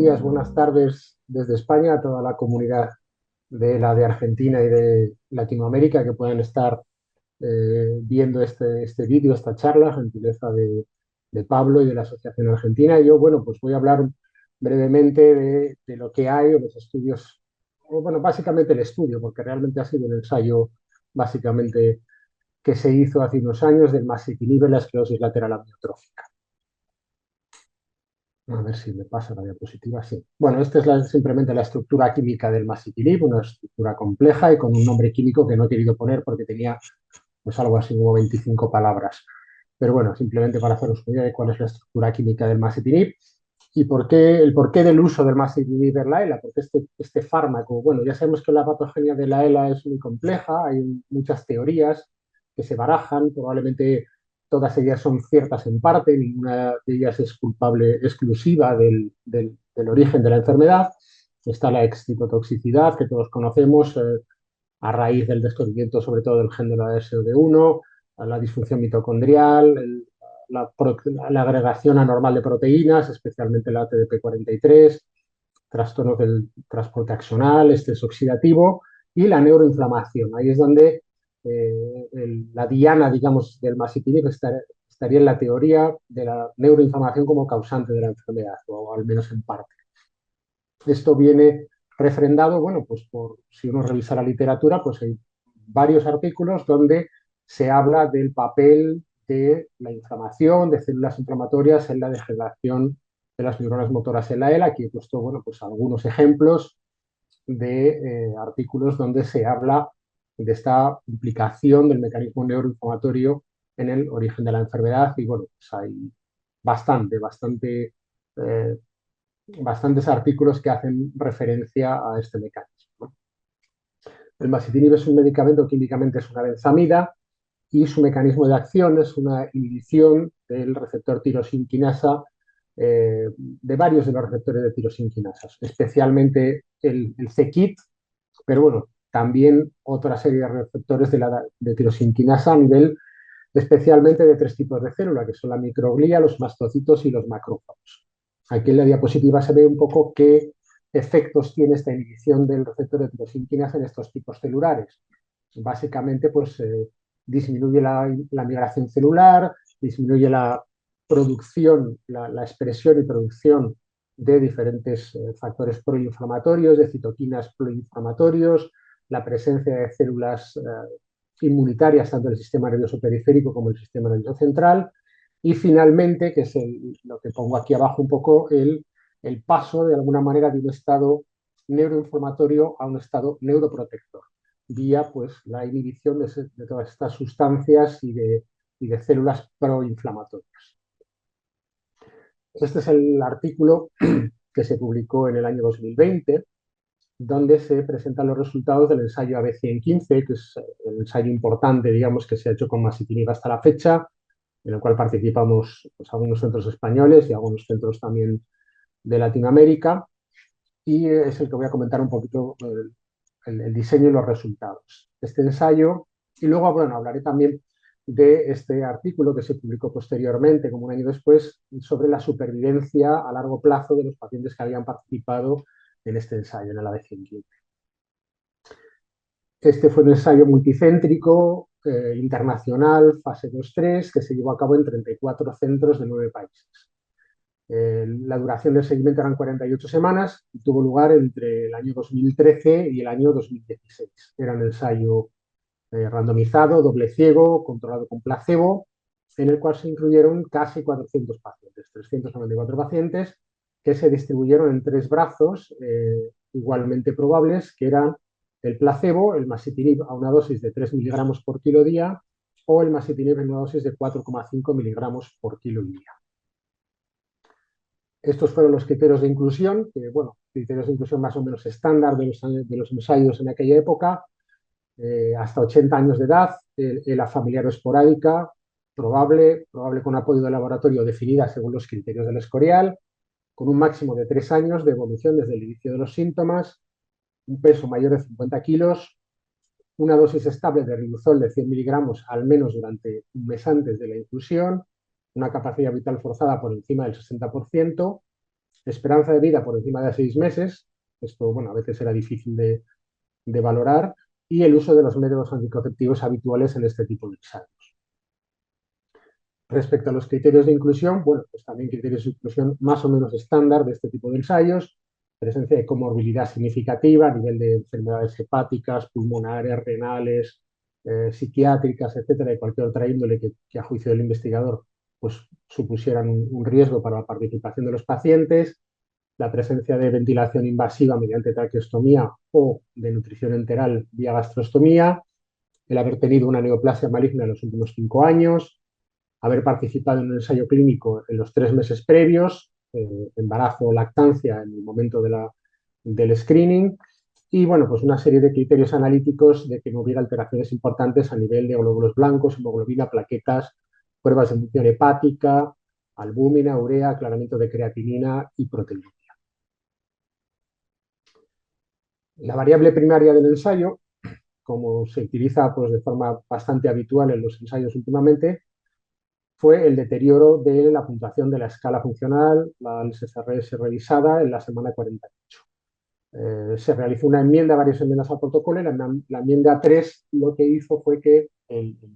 días, buenas tardes desde España a toda la comunidad de Argentina y de Latinoamérica que puedan estar viendo este vídeo, esta charla, gentileza de Pablo y de la Asociación Argentina. Y yo, bueno, pues voy a hablar brevemente de lo que hay o los estudios, o bueno, básicamente el estudio, porque realmente ha sido un ensayo básicamente que se hizo hace unos años del masitinib en la esclerosis lateral amiotrófica. A ver si me pasa la diapositiva, sí. Bueno, esta es simplemente la estructura química del masitinib, una estructura compleja y con un nombre químico que no he querido poner porque tenía pues algo así como 25 palabras. Pero bueno, simplemente para haceros una idea de cuál es la estructura química del masitinib y el porqué del uso del masitinib en la ELA, porque este fármaco, bueno, ya sabemos que la patogenia de la ELA es muy compleja, hay muchas teorías que se barajan, probablemente todas ellas son ciertas en parte, ninguna de ellas es culpable exclusiva del origen de la enfermedad. Está la excitotoxicidad que todos conocemos a raíz del descubrimiento sobre todo del gen de la SOD1, la disfunción mitocondrial, la agregación anormal de proteínas, especialmente la ATDP43, trastornos del transporte axonal, estrés oxidativo y la neuroinflamación. Ahí es donde la diana, digamos, del masitinib estaría en la teoría de la neuroinflamación como causante de la enfermedad, o al menos en parte. Esto viene refrendado, bueno, pues si uno revisa la literatura, pues hay varios artículos donde se habla del papel de la inflamación, de células inflamatorias en la degeneración de las neuronas motoras en la ELA. Aquí he puesto, bueno, pues algunos ejemplos de artículos donde se habla de esta implicación del mecanismo neuroinflamatorio en el origen de la enfermedad y bueno, pues hay eh, bastantes artículos que hacen referencia a este mecanismo. El masitinib es un medicamento, químicamente es una benzamida y su mecanismo de acción es una inhibición del receptor tirosinquinasa, de varios de los receptores de tirosinquinasas, especialmente el c-KIT, pero bueno, también otra serie de receptores de tirosinquinasa a nivel especialmente de tres tipos de células, que son la microglía, los mastocitos y los macrófagos. Aquí en la diapositiva se ve un poco qué efectos tiene esta inhibición del receptor de tirosinquinasa en estos tipos celulares. Básicamente, pues disminuye la migración celular, disminuye la producción, la expresión y producción de diferentes factores proinflamatorios, de citoquinas proinflamatorios, la presencia de células inmunitarias tanto del sistema nervioso periférico como el sistema nervioso central. Y finalmente, que es lo que pongo aquí abajo un poco, el paso de alguna manera de un estado neuroinflamatorio a un estado neuroprotector, vía pues, la inhibición de todas estas sustancias y de células proinflamatorias. Este es el artículo que se publicó en el año 2020, donde se presentan los resultados del ensayo AB115, que es el ensayo importante, digamos, que se ha hecho con masitinib hasta la fecha, en el cual participamos pues, algunos centros españoles y algunos centros también de Latinoamérica, y es el que voy a comentar un poquito el diseño y los resultados de este ensayo. Y luego, bueno, hablaré también de este artículo que se publicó posteriormente, como un año después, sobre la supervivencia a largo plazo de los pacientes que habían participado en este ensayo, en el AB115. Este fue un ensayo multicéntrico, internacional, fase 2-3, que se llevó a cabo en 34 centros de 9 países. La duración del seguimiento eran 48 semanas y tuvo lugar entre el año 2013 y el año 2016. Era un ensayo randomizado, doble ciego, controlado con placebo, en el cual se incluyeron casi 400 pacientes, 394 pacientes, que se distribuyeron en tres brazos igualmente probables, que eran el placebo, el masitinib a una dosis de 3 miligramos por kilo día, o el masitinib en una dosis de 4,5 miligramos por kilo día. Estos fueron los criterios de inclusión, que, bueno, criterios de inclusión más o menos estándar de los ensayos en aquella época, hasta 80 años de edad, la familiar o esporádica, probable con apoyo de laboratorio definida según los criterios del Escorial, con un máximo de 3 años de evolución desde el inicio de los síntomas, un peso mayor de 50 kilos, una dosis estable de riluzol de 100 miligramos al menos durante un mes antes de la inclusión, una capacidad vital forzada por encima del 60%, esperanza de vida por encima de 6 meses, esto, bueno, a veces era difícil de valorar, y el uso de los métodos anticonceptivos habituales en este tipo de ensayos. Respecto a los criterios de inclusión, bueno, pues también criterios de inclusión más o menos estándar de este tipo de ensayos, presencia de comorbilidad significativa a nivel de enfermedades hepáticas, pulmonares, renales, psiquiátricas, etcétera, de cualquier otra índole que a juicio del investigador pues supusieran un riesgo para la participación de los pacientes, la presencia de ventilación invasiva mediante traqueostomía o de nutrición enteral vía gastrostomía, el haber tenido una neoplasia maligna en los últimos 5 años, haber participado en un ensayo clínico en los 3 meses previos, embarazo o lactancia en el momento del screening, y bueno, pues una serie de criterios analíticos de que no hubiera alteraciones importantes a nivel de glóbulos blancos, hemoglobina, plaquetas, pruebas de función hepática, albúmina, urea, aclaramiento de creatinina y proteína. La variable primaria del ensayo, como se utiliza pues, de forma bastante habitual en los ensayos últimamente, fue el deterioro de la puntuación de la escala funcional, la SSRS revisada en la semana 48. Se realizó una enmienda, varias enmiendas al protocolo, y la enmienda 3 lo que hizo fue que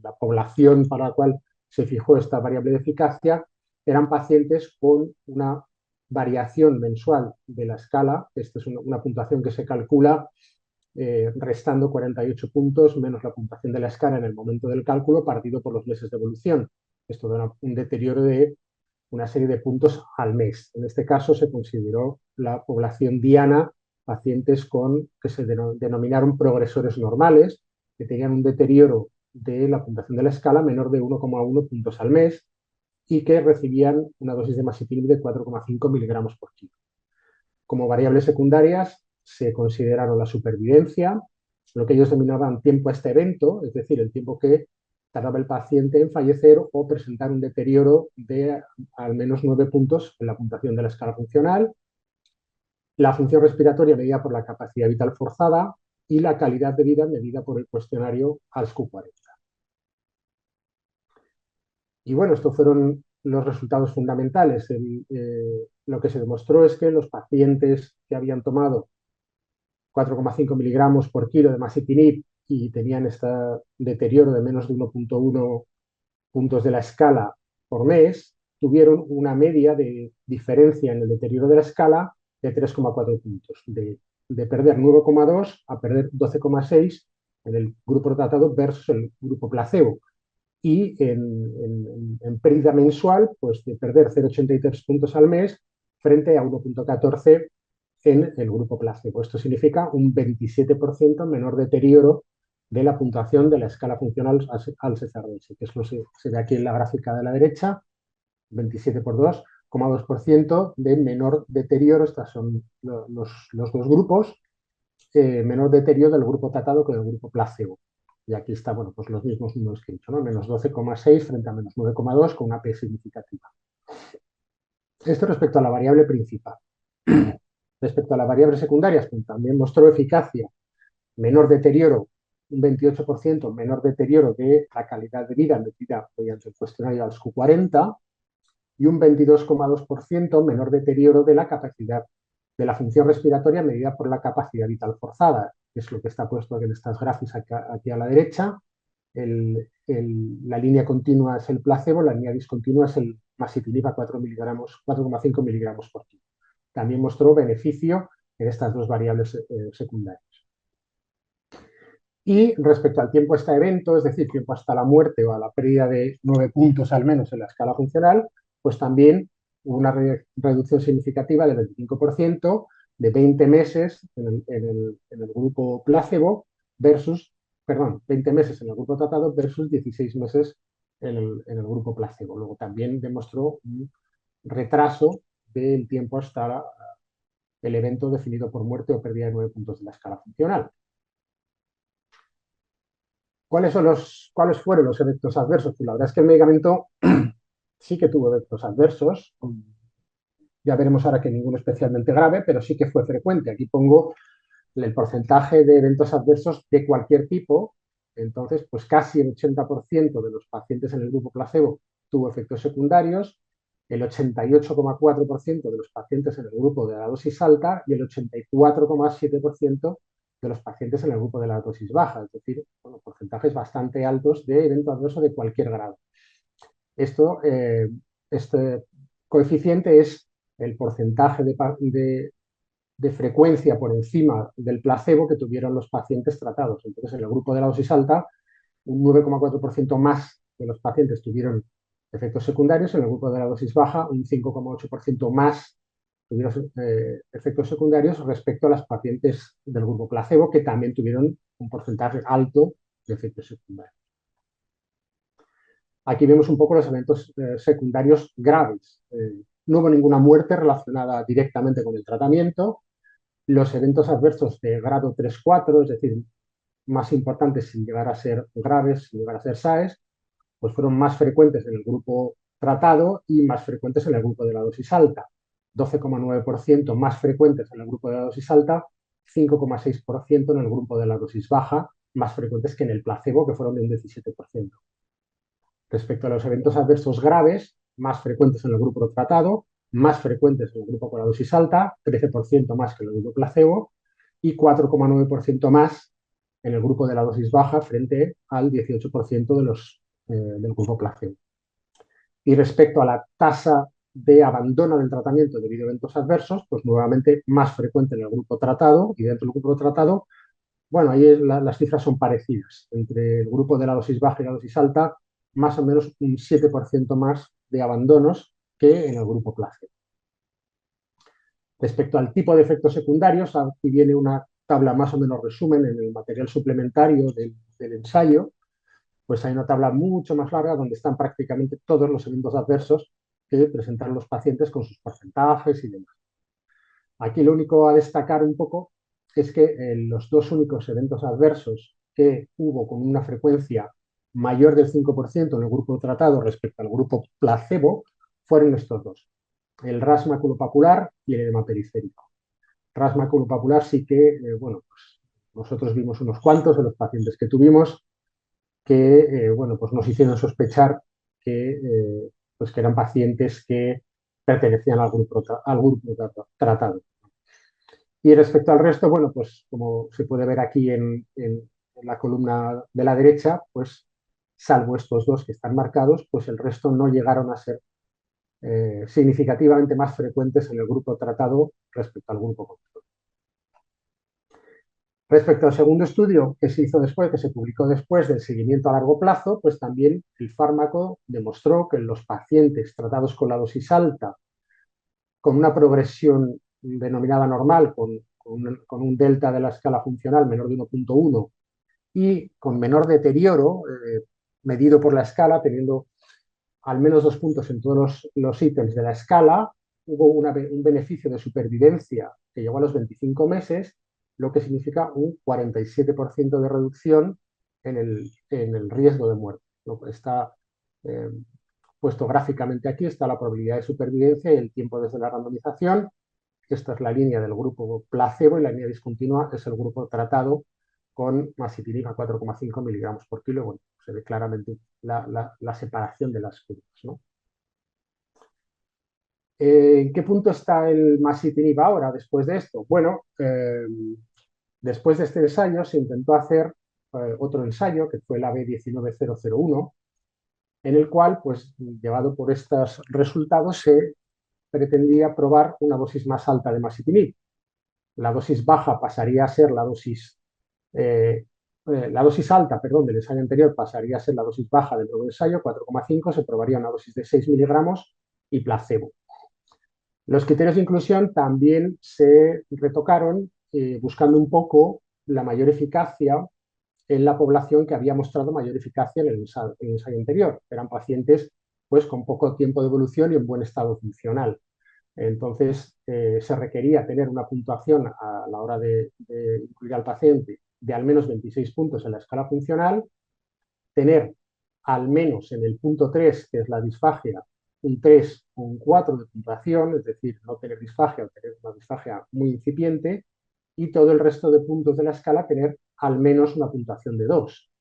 la población para la cual se fijó esta variable de eficacia eran pacientes con una variación mensual de la escala. Esta es una puntuación que se calcula restando 48 puntos menos la puntuación de la escala en el momento del cálculo partido por los meses de evolución. Esto da un deterioro de una serie de puntos al mes. En este caso se consideró la población diana, pacientes que se denominaron progresores normales, que tenían un deterioro de la puntuación de la escala menor de 1,1 puntos al mes y que recibían una dosis de masitinib de 4,5 miligramos por kilo. Como variables secundarias se consideraron la supervivencia, lo que ellos denominaban tiempo a este evento, es decir, el tiempo que tardaba el paciente en fallecer o presentar un deterioro de al menos 9 puntos en la puntuación de la escala funcional, la función respiratoria medida por la capacidad vital forzada y la calidad de vida medida por el cuestionario ALSQ-40. Y bueno, estos fueron los resultados fundamentales. Lo que se demostró es que los pacientes que habían tomado 4,5 miligramos por kilo de masitinib y tenían este deterioro de menos de 1,1 puntos de la escala por mes, tuvieron una media de diferencia en el deterioro de la escala de 3,4 puntos, de perder 9,2 a perder 12,6 en el grupo tratado versus el grupo placebo. Y en pérdida mensual, pues de perder 0,83 puntos al mes frente a 1,14 en el grupo placebo. Esto significa un 27% menor deterioro de la puntuación de la escala funcional al SSRS, que es lo que se ve aquí en la gráfica de la derecha, 27 por 2,2% de menor deterioro. Estos son los dos grupos, menor deterioro del grupo tratado que del grupo placebo. Y aquí está, bueno, pues los mismos números que he dicho, ¿no? Menos 12,6 frente a menos 9,2 con una P significativa. Esto respecto a la variable principal. Respecto a las variables secundarias, pues también mostró eficacia, menor deterioro, un 28% menor deterioro de la calidad de vida medida mediante el cuestionario ALSQ-40 y un 22,2% menor deterioro de la capacidad de la función respiratoria medida por la capacidad vital forzada, que es lo que está puesto en estas gráficas aquí a la derecha. La línea continua es el placebo, la línea discontinua es el masitinib a 4,5 miligramos por kilo. También mostró beneficio en estas dos variables secundarias. Y respecto al tiempo hasta evento, es decir, tiempo hasta la muerte o a la pérdida de 9 puntos al menos en la escala funcional, pues también hubo una reducción significativa del 25% de 20 meses en el grupo placebo versus, perdón, 20 meses en el grupo tratado versus 16 meses en el grupo placebo. Luego también demostró un retraso del tiempo hasta el evento definido por muerte o pérdida de 9 puntos de la escala funcional. ¿Cuáles fueron los efectos adversos? Pues la verdad es que el medicamento sí que tuvo efectos adversos. Ya veremos ahora que ninguno especialmente grave, pero sí que fue frecuente. Aquí pongo el porcentaje de eventos adversos de cualquier tipo. Entonces, pues casi el 80% de los pacientes en el grupo placebo tuvo efectos secundarios el 88,4% de los pacientes en el grupo de la dosis alta y el 84,7% de los pacientes en el grupo de la dosis baja, es decir, bueno, porcentajes bastante altos de evento adverso de cualquier grado. Este coeficiente es el porcentaje de frecuencia por encima del placebo que tuvieron los pacientes tratados. Entonces, en el grupo de la dosis alta, un 9,4% más de los pacientes tuvieron efectos secundarios, en el grupo de la dosis baja, un 5,8% más tuvieron efectos secundarios respecto a las pacientes del grupo placebo, que también tuvieron un porcentaje alto de efectos secundarios. Aquí vemos un poco los eventos secundarios graves. No hubo ninguna muerte relacionada directamente con el tratamiento. Los eventos adversos de grado 3-4, es decir, más importantes sin llegar a ser graves, sin llegar a ser SAES, pues fueron más frecuentes en el grupo tratado y más frecuentes en el grupo de la dosis alta. 12,9% más frecuentes en el grupo de la dosis alta, 5,6% en el grupo de la dosis baja, más frecuentes que en el placebo, que fueron de un 17%. Respecto a los eventos adversos graves, más frecuentes en el grupo tratado, más frecuentes en el grupo con la dosis alta, 13% más que en el grupo placebo y 4,9% más en el grupo de la dosis baja frente al 18% del grupo placebo. Y respecto a la tasa de abandono del tratamiento debido a eventos adversos, pues nuevamente más frecuente en el grupo tratado y dentro del grupo tratado, bueno, ahí las cifras son parecidas. Entre el grupo de la dosis baja y la dosis alta, más o menos un 7% más de abandonos que en el grupo placebo. Respecto al tipo de efectos secundarios, aquí viene una tabla más o menos resumen en el material suplementario del ensayo, pues hay una tabla mucho más larga donde están prácticamente todos los eventos adversos que presentaron los pacientes con sus porcentajes y demás. Aquí lo único a destacar un poco es que los dos únicos eventos adversos que hubo con una frecuencia mayor del 5% en el grupo tratado respecto al grupo placebo fueron estos dos, el RAS maculopapular y el edema periférico. RAS maculopapular sí que, bueno, pues nosotros vimos unos cuantos de los pacientes que tuvimos que, bueno, pues nos hicieron sospechar pues que eran pacientes que pertenecían al grupo tratado. Y respecto al resto, bueno, pues como se puede ver aquí en la columna de la derecha, pues salvo estos dos que están marcados, pues el resto no llegaron a ser significativamente más frecuentes en el grupo tratado respecto al grupo control. Respecto al segundo estudio que se hizo después, que se publicó después del seguimiento a largo plazo, pues también el fármaco demostró que en los pacientes tratados con la dosis alta, con una progresión denominada normal, con un delta de la escala funcional menor de 1,1 y con menor deterioro, medido por la escala, teniendo al menos 2 puntos en todos los ítems de la escala, hubo un beneficio de supervivencia que llegó a los 25 meses, lo que significa un 47% de reducción en el riesgo de muerte. Está puesto gráficamente aquí, está la probabilidad de supervivencia y el tiempo desde la randomización. Esta es la línea del grupo placebo y la línea discontinua es el grupo tratado con masitinib a 4,5 miligramos por kilo. Bueno, se ve claramente la separación de las curvas, ¿no? ¿En qué punto está el masitinib ahora, después de esto? Bueno, después de este ensayo se intentó hacer otro ensayo, que fue el AB19001, en el cual, pues, llevado por estos resultados, se pretendía probar una dosis más alta de masitinib. La dosis baja pasaría a ser la dosis alta, perdón, del ensayo anterior pasaría a ser la dosis baja del nuevo ensayo, 4,5, se probaría una dosis de 6 miligramos y placebo. Los criterios de inclusión también se retocaron buscando un poco la mayor eficacia en la población que había mostrado mayor eficacia en el ensayo anterior. Eran pacientes pues, con poco tiempo de evolución y en buen estado funcional. Entonces, se requería tener una puntuación a la hora de incluir al paciente de al menos 26 puntos en la escala funcional, tener al menos en el punto 3, que es la disfagia, un 3 o un 4 de puntuación, es decir, no tener disfagia o tener una disfagia muy incipiente, y todo el resto de puntos de la escala tener al menos una puntuación de 2.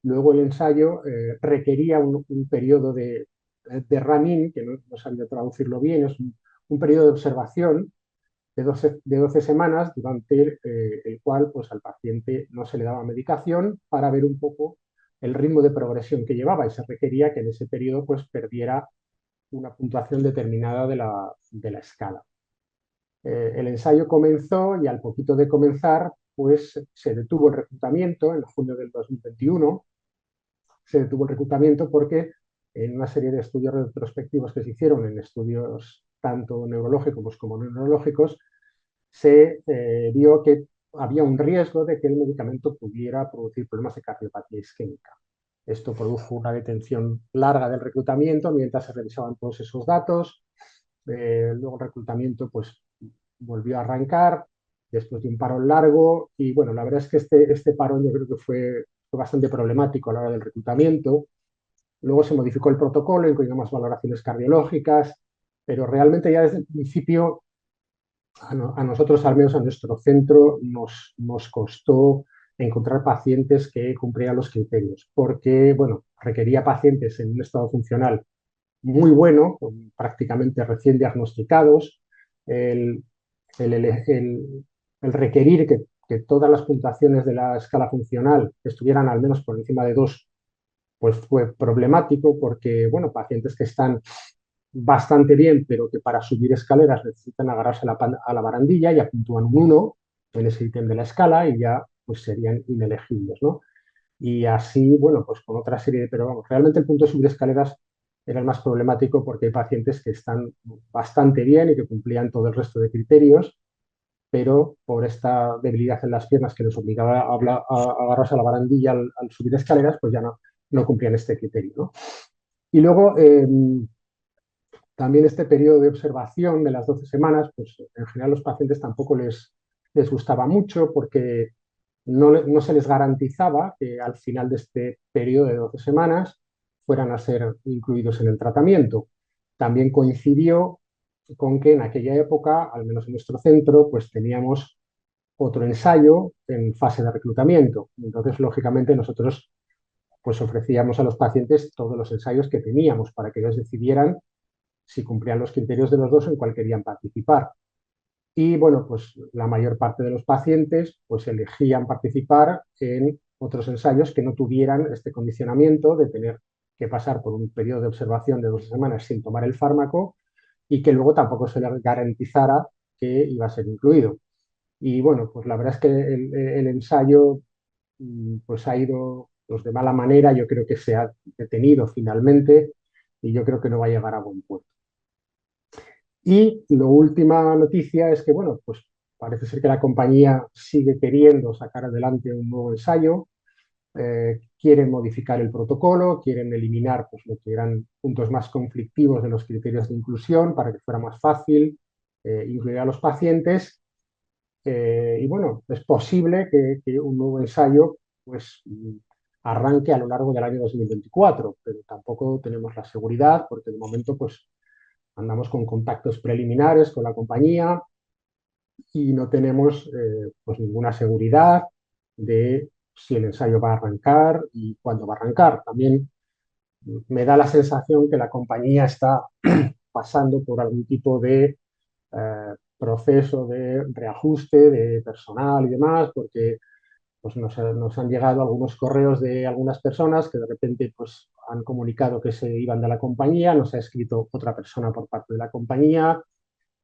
Luego el ensayo requería un periodo de de run-in, que no sabía traducirlo bien, es un periodo de observación de 12 semanas durante el cual pues, al paciente no se le daba medicación para ver un poco el ritmo de progresión que llevaba y se requería que en ese periodo pues, perdiera una puntuación determinada de la escala. El ensayo comenzó y al poquito de comenzar pues, se detuvo el reclutamiento en junio del 2021. Se detuvo el reclutamiento porque en una serie de estudios retrospectivos que se hicieron en estudios tanto neurológicos como no neurológicos, se vio que había un riesgo de que el medicamento pudiera producir problemas de cardiopatía isquémica. Esto produjo una detención larga del reclutamiento mientras se revisaban todos esos datos. Luego el reclutamiento pues, volvió a arrancar después de un parón largo y bueno, la verdad es que este parón yo creo que fue bastante problemático a la hora del reclutamiento. Luego se modificó el protocolo, incluyendo más valoraciones cardiológicas, pero realmente ya desde el principio a nosotros, al menos a nuestro centro, nos costó encontrar pacientes que cumplieran los criterios, porque, bueno, requería pacientes en un estado funcional muy bueno, prácticamente recién diagnosticados, el, el requerir que todas las puntuaciones de la escala funcional estuvieran al menos por encima de 2, pues fue problemático porque, bueno, pacientes que están bastante bien, pero que para subir escaleras necesitan agarrarse a la barandilla, ya puntúan un 1 en ese ítem de la escala y ya pues serían inelegibles, ¿no? Y así, bueno, pues con otra serie de, pero vamos, realmente el punto de subir escaleras era el más problemático porque hay pacientes que están bastante bien y que cumplían todo el resto de criterios, pero por esta debilidad en las piernas que les obligaba a agarrarse a la barandilla al subir escaleras, pues ya no cumplían este criterio, ¿no? Y luego, también este periodo de observación de las 12 semanas, pues en general los pacientes tampoco les gustaba mucho porque no se les garantizaba que al final de este periodo de 12 semanas fueran a ser incluidos en el tratamiento. También coincidió con que en aquella época, al menos en nuestro centro, pues teníamos otro ensayo en fase de reclutamiento. Entonces, lógicamente, nosotros pues ofrecíamos a los pacientes todos los ensayos que teníamos para que ellos decidieran si cumplían los criterios de los dos en cuál querían participar. Y bueno, pues la mayor parte de los pacientes pues elegían participar en otros ensayos que no tuvieran este condicionamiento de tener que pasar por un periodo de observación de 12 semanas sin tomar el fármaco y que luego tampoco se les garantizara que iba a ser incluido. Y bueno, pues la verdad es que el ensayo pues ha ido pues, de mala manera, yo creo que se ha detenido finalmente y yo creo que no va a llegar a buen puerto. Y la última noticia es que, bueno, pues parece ser que la compañía sigue queriendo sacar adelante un nuevo ensayo, quieren modificar el protocolo, quieren eliminar pues, lo que eran puntos más conflictivos de los criterios de inclusión para que fuera más fácil incluir a los pacientes. Y bueno, es posible que un nuevo ensayo pues, arranque a lo largo del año 2024, pero tampoco tenemos la seguridad porque de momento pues, andamos con contactos preliminares con la compañía y no tenemos pues ninguna seguridad de si el ensayo va a arrancar y cuándo va a arrancar. También me da la sensación que la compañía está pasando por algún tipo de proceso de reajuste de personal y demás, porque pues nos han llegado algunos correos de algunas personas que de repente pues, han comunicado que se iban de la compañía, nos ha escrito otra persona por parte de la compañía,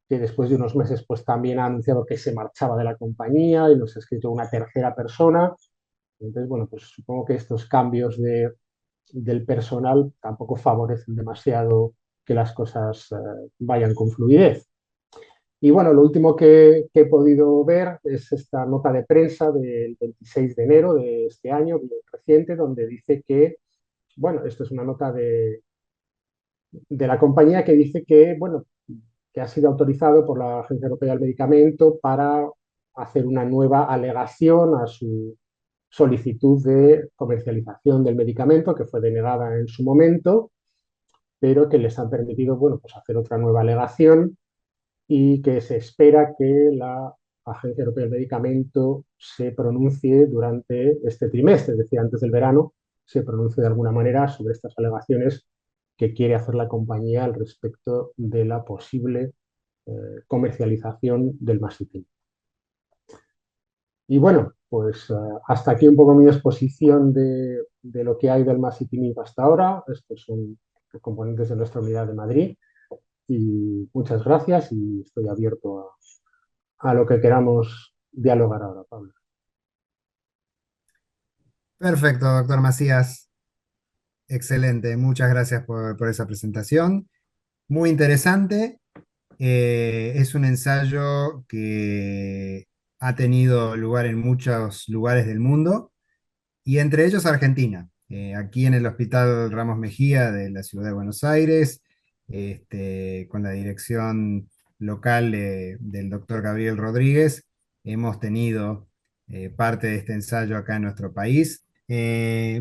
que después de unos meses pues también ha anunciado que se marchaba de la compañía y nos ha escrito una tercera persona. Entonces, bueno, pues supongo que estos cambios del personal tampoco favorecen demasiado que las cosas vayan con fluidez. Y bueno, lo último que he podido ver es esta nota de prensa del 26 de enero de este año, bien reciente, donde dice que, bueno, esto es una nota de la compañía que dice que, bueno, que ha sido autorizado por la Agencia Europea del Medicamento para hacer una nueva alegación a su solicitud de comercialización del medicamento, que fue denegada en su momento, pero que les han permitido, bueno, pues hacer otra nueva alegación y que se espera que la Agencia Europea del Medicamento se pronuncie durante este trimestre, es decir, antes del verano, se pronuncie de alguna manera sobre estas alegaciones que quiere hacer la compañía al respecto de la posible comercialización del masitinib. Y bueno, pues hasta aquí un poco mi exposición de lo que hay del masitinib hasta ahora. Estos son los componentes de nuestra unidad de Madrid. Y muchas gracias y estoy abierto a lo que queramos dialogar ahora, Pablo. Perfecto, doctor Macías. Excelente. Muchas gracias por esa presentación. Muy interesante. Es un ensayo que ha tenido lugar en muchos lugares del mundo y entre ellos Argentina. Aquí en el Hospital Ramos Mejía de la Ciudad de Buenos Aires, con la dirección local del doctor Gabriel Rodríguez, hemos tenido parte de este ensayo acá en nuestro país.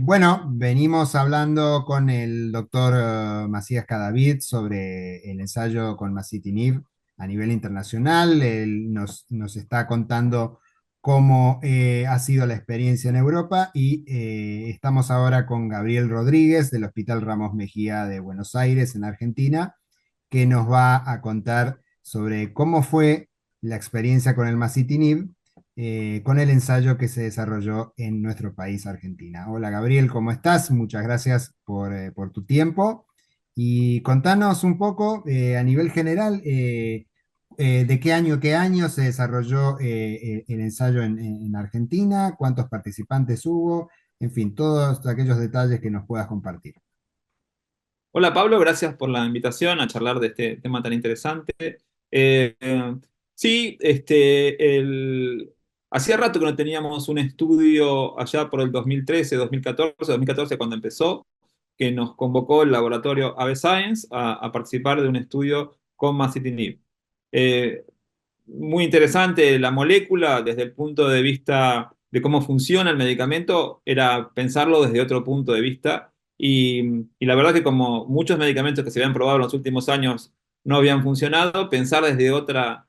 Bueno, venimos hablando con el doctor Macías Cadavid sobre el ensayo con masitinib a nivel internacional. Él nos está contando cómo ha sido la experiencia en Europa y estamos ahora con Gabriel Rodríguez del Hospital Ramos Mejía de Buenos Aires, en Argentina, que nos va a contar sobre cómo fue la experiencia con el masitinib, con el ensayo que se desarrolló en nuestro país, Argentina. Hola Gabriel, ¿cómo estás? Muchas gracias por tu tiempo. Y contanos un poco a nivel general, de qué año se desarrolló el ensayo en Argentina, cuántos participantes hubo, en fin, todos aquellos detalles que nos puedas compartir. Hola Pablo, gracias por la invitación a charlar de este tema tan interesante. Eh, eh, sí, hacía rato que no teníamos un estudio allá por el 2013, 2014 cuando empezó, que nos convocó el laboratorio Ave Science a participar de un estudio con masitinib. Eh, Muy interesante la molécula desde el punto de vista de cómo funciona el medicamento, era pensarlo desde otro punto de vista y la verdad que como muchos medicamentos que se habían probado en los últimos años no habían funcionado, pensar desde otra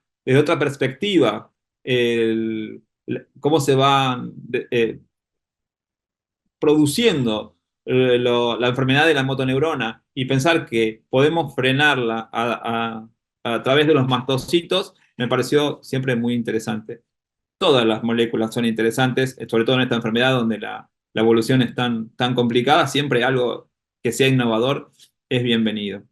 perspectiva cómo se va produciendo la enfermedad de la motoneurona y pensar que podemos frenarla a través de los mastocitos, me pareció siempre muy interesante. Todas las moléculas son interesantes, sobre todo en esta enfermedad donde la evolución es tan complicada, siempre algo que sea innovador es bienvenido.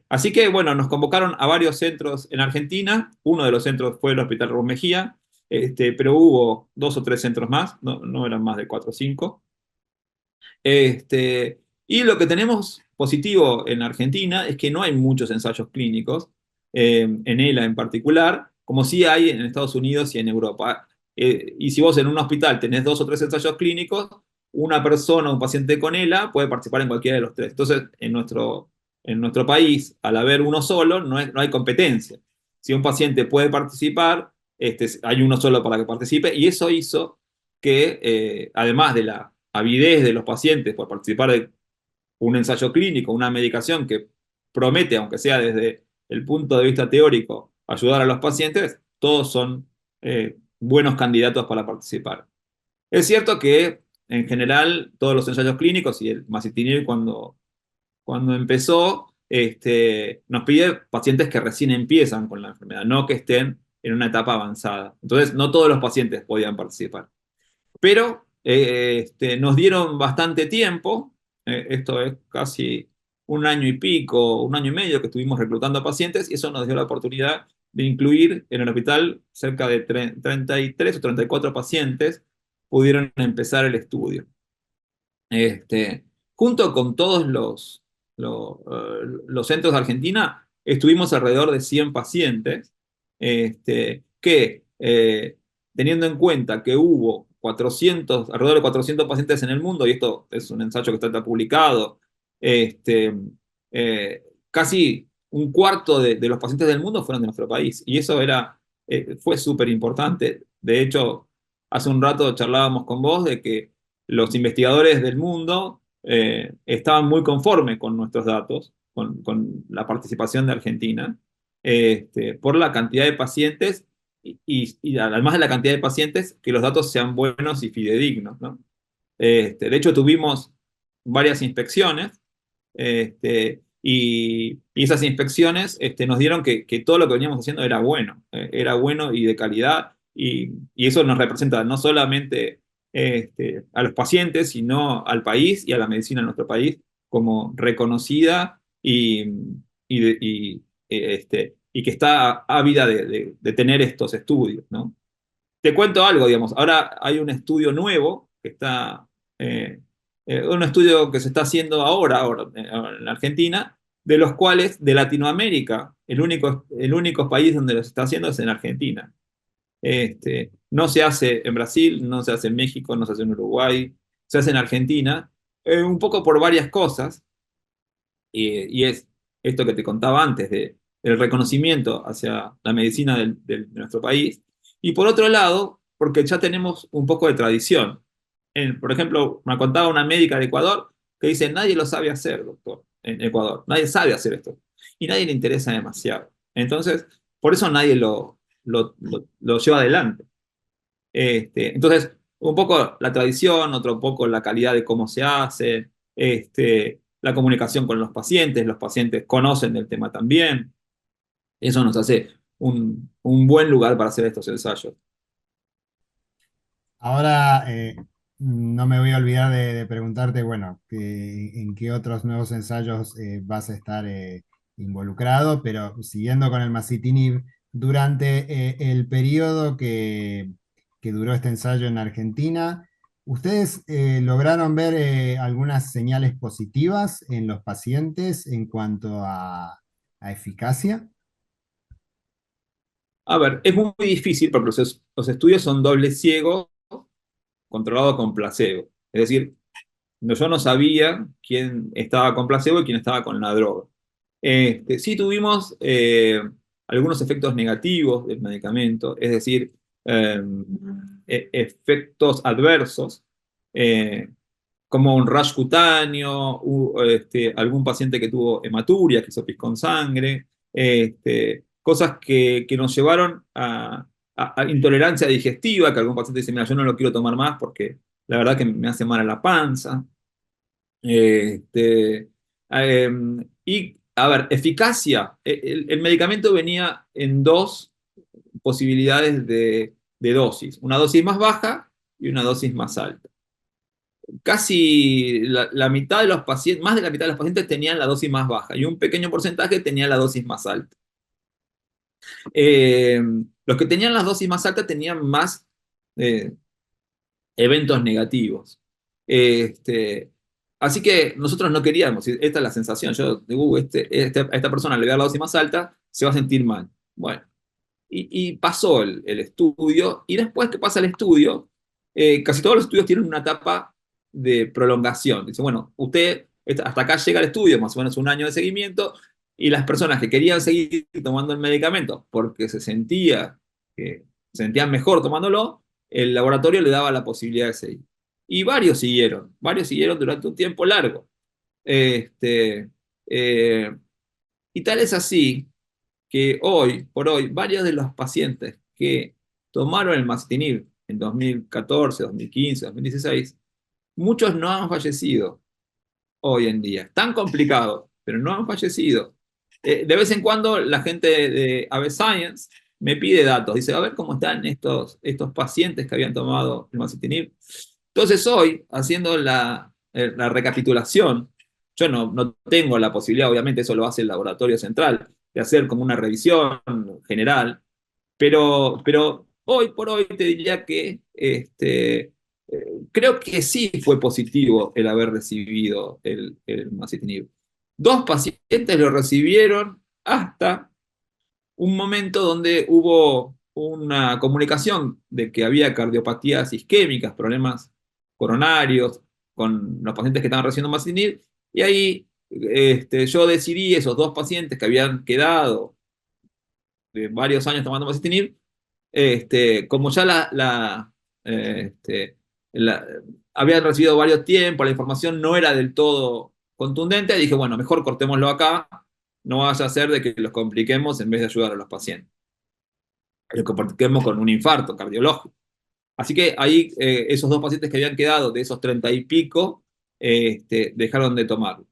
Así que, bueno, nos convocaron a varios centros en Argentina. Uno de los centros fue el Hospital Raúl Mejía, pero hubo 2 o 3 centros más, no eran más de 4 o 5. Y lo que tenemos positivo en Argentina es que no hay muchos ensayos clínicos, en ELA en particular, como sí hay en Estados Unidos y en Europa. Y si vos en un hospital tenés 2 o 3 ensayos clínicos, una persona, un paciente con ELA puede participar en cualquiera de los tres. Entonces, en nuestro país, al haber uno solo, no hay competencia. Si un paciente puede participar, hay uno solo para que participe, y eso hizo que, además de la avidez de los pacientes por participar de un ensayo clínico, una medicación que promete, aunque sea desde el punto de vista teórico, ayudar a los pacientes, todos son buenos candidatos para participar. Es cierto que, en general, todos los ensayos clínicos y el masitinib cuando empezó, nos pide pacientes que recién empiezan con la enfermedad, no que estén en una etapa avanzada. Entonces, no todos los pacientes podían participar. Pero nos dieron bastante tiempo, esto es casi un año y pico, un año y medio que estuvimos reclutando pacientes, y eso nos dio la oportunidad de incluir en el hospital cerca de 33 o 34 pacientes pudieron empezar el estudio. Junto con todos los centros de Argentina, estuvimos alrededor de 100 pacientes, que, teniendo en cuenta que hubo alrededor de 400 pacientes en el mundo, y esto es un ensayo que está publicado, casi un cuarto de los pacientes del mundo fueron de nuestro país, y eso fue súper importante. De hecho, hace un rato charlábamos con vos de que los investigadores del mundo estaban muy conformes con nuestros datos, con la participación de Argentina, por la cantidad de pacientes y además de la cantidad de pacientes, que los datos sean buenos y fidedignos, ¿no? De hecho, tuvimos varias inspecciones, Y esas inspecciones nos dieron que todo lo que veníamos haciendo era bueno y de calidad, y eso nos representa no solamente a los pacientes, sino al país y a la medicina en nuestro país como reconocida y que está ávida de tener estos estudios, ¿no? Te cuento algo, digamos. Ahora hay un estudio nuevo que está, un estudio que se está haciendo ahora en Argentina, de los cuales de Latinoamérica, el único país donde los está haciendo es en Argentina. No se hace en Brasil, no se hace en México, no se hace en Uruguay, se hace en Argentina, un poco por varias cosas, y es esto que te contaba antes, el reconocimiento hacia la medicina de nuestro país, y por otro lado, porque ya tenemos un poco de tradición. Por ejemplo, me contaba una médica de Ecuador que dice, nadie lo sabe hacer, doctor, en Ecuador, nadie sabe hacer esto, y nadie le interesa demasiado. Entonces, por eso nadie lo lleva adelante. Entonces, un poco la tradición, otro poco la calidad de cómo se hace, la comunicación con los pacientes conocen del tema también. Eso nos hace un buen lugar para hacer estos ensayos. Ahora, no me voy a olvidar de preguntarte, bueno, en qué otros nuevos ensayos vas a estar involucrado, pero siguiendo con el masitinib, durante el periodo que duró este ensayo en Argentina, ¿ustedes lograron ver algunas señales positivas en los pacientes en cuanto a eficacia? A ver, es muy difícil porque los estudios son doble ciego controlado con placebo. Es decir, yo no sabía quién estaba con placebo y quién estaba con la droga. Sí tuvimos algunos efectos negativos del medicamento, es decir, eh, efectos adversos, eh, como un rash cutáneo, algún paciente que tuvo hematuria, que hizo pis con sangre, cosas que nos llevaron a intolerancia digestiva, que algún paciente dice, mira, yo no lo quiero tomar más porque la verdad que me hace mal a la panza. Este, a ver, eficacia. El medicamento venía en dos posibilidades de dosis. Una dosis más baja y una dosis más alta. Casi la mitad de los pacientes, más de la mitad de los pacientes tenían la dosis más baja y un pequeño porcentaje tenía la dosis más alta. Eh, los que tenían las dosis más altas tenían más eh, eventos negativos. Así que nosotros no queríamos, esta es la sensación, yo digo, a esta persona le voy a dar la dosis más alta, se va a sentir mal. Bueno, y pasó el estudio, y después que pasa el estudio, casi todos los estudios tienen una etapa de prolongación. Dice, bueno, usted, hasta acá llega el estudio, más o menos un año de seguimiento, y las personas que querían seguir tomando el medicamento porque se sentían mejor tomándolo, el laboratorio le daba la posibilidad de seguir. Y varios siguieron durante un tiempo largo. Este, eh, y tal es así que hoy por hoy, varios de los pacientes que tomaron el masitinib en 2014, 2015, 2016, muchos no han fallecido hoy en día. Es tan complicado, pero no han fallecido. De vez en cuando la gente de AB Science me pide datos. Dice, a ver cómo están estos pacientes que habían tomado el masitinib. Entonces hoy, haciendo la recapitulación, yo no tengo la posibilidad, obviamente eso lo hace el laboratorio central, de hacer como una revisión general, pero hoy por hoy te diría que creo que sí fue positivo el haber recibido el masitinib. Dos pacientes lo recibieron hasta un momento donde hubo una comunicación de que había cardiopatías isquémicas, problemas coronarios con los pacientes que estaban recibiendo masitinib, y ahí yo decidí esos dos pacientes que habían quedado de varios años tomando masitinib, como ya la- habían recibido varios tiempos, la información no era del todo contundente, dije, bueno, mejor cortémoslo acá, no vaya a ser de que los compliquemos en vez de ayudar a los pacientes. Los compliquemos con un infarto cardiológico. Así que ahí esos dos pacientes que habían quedado de esos 30 y pico, dejaron de tomarlo.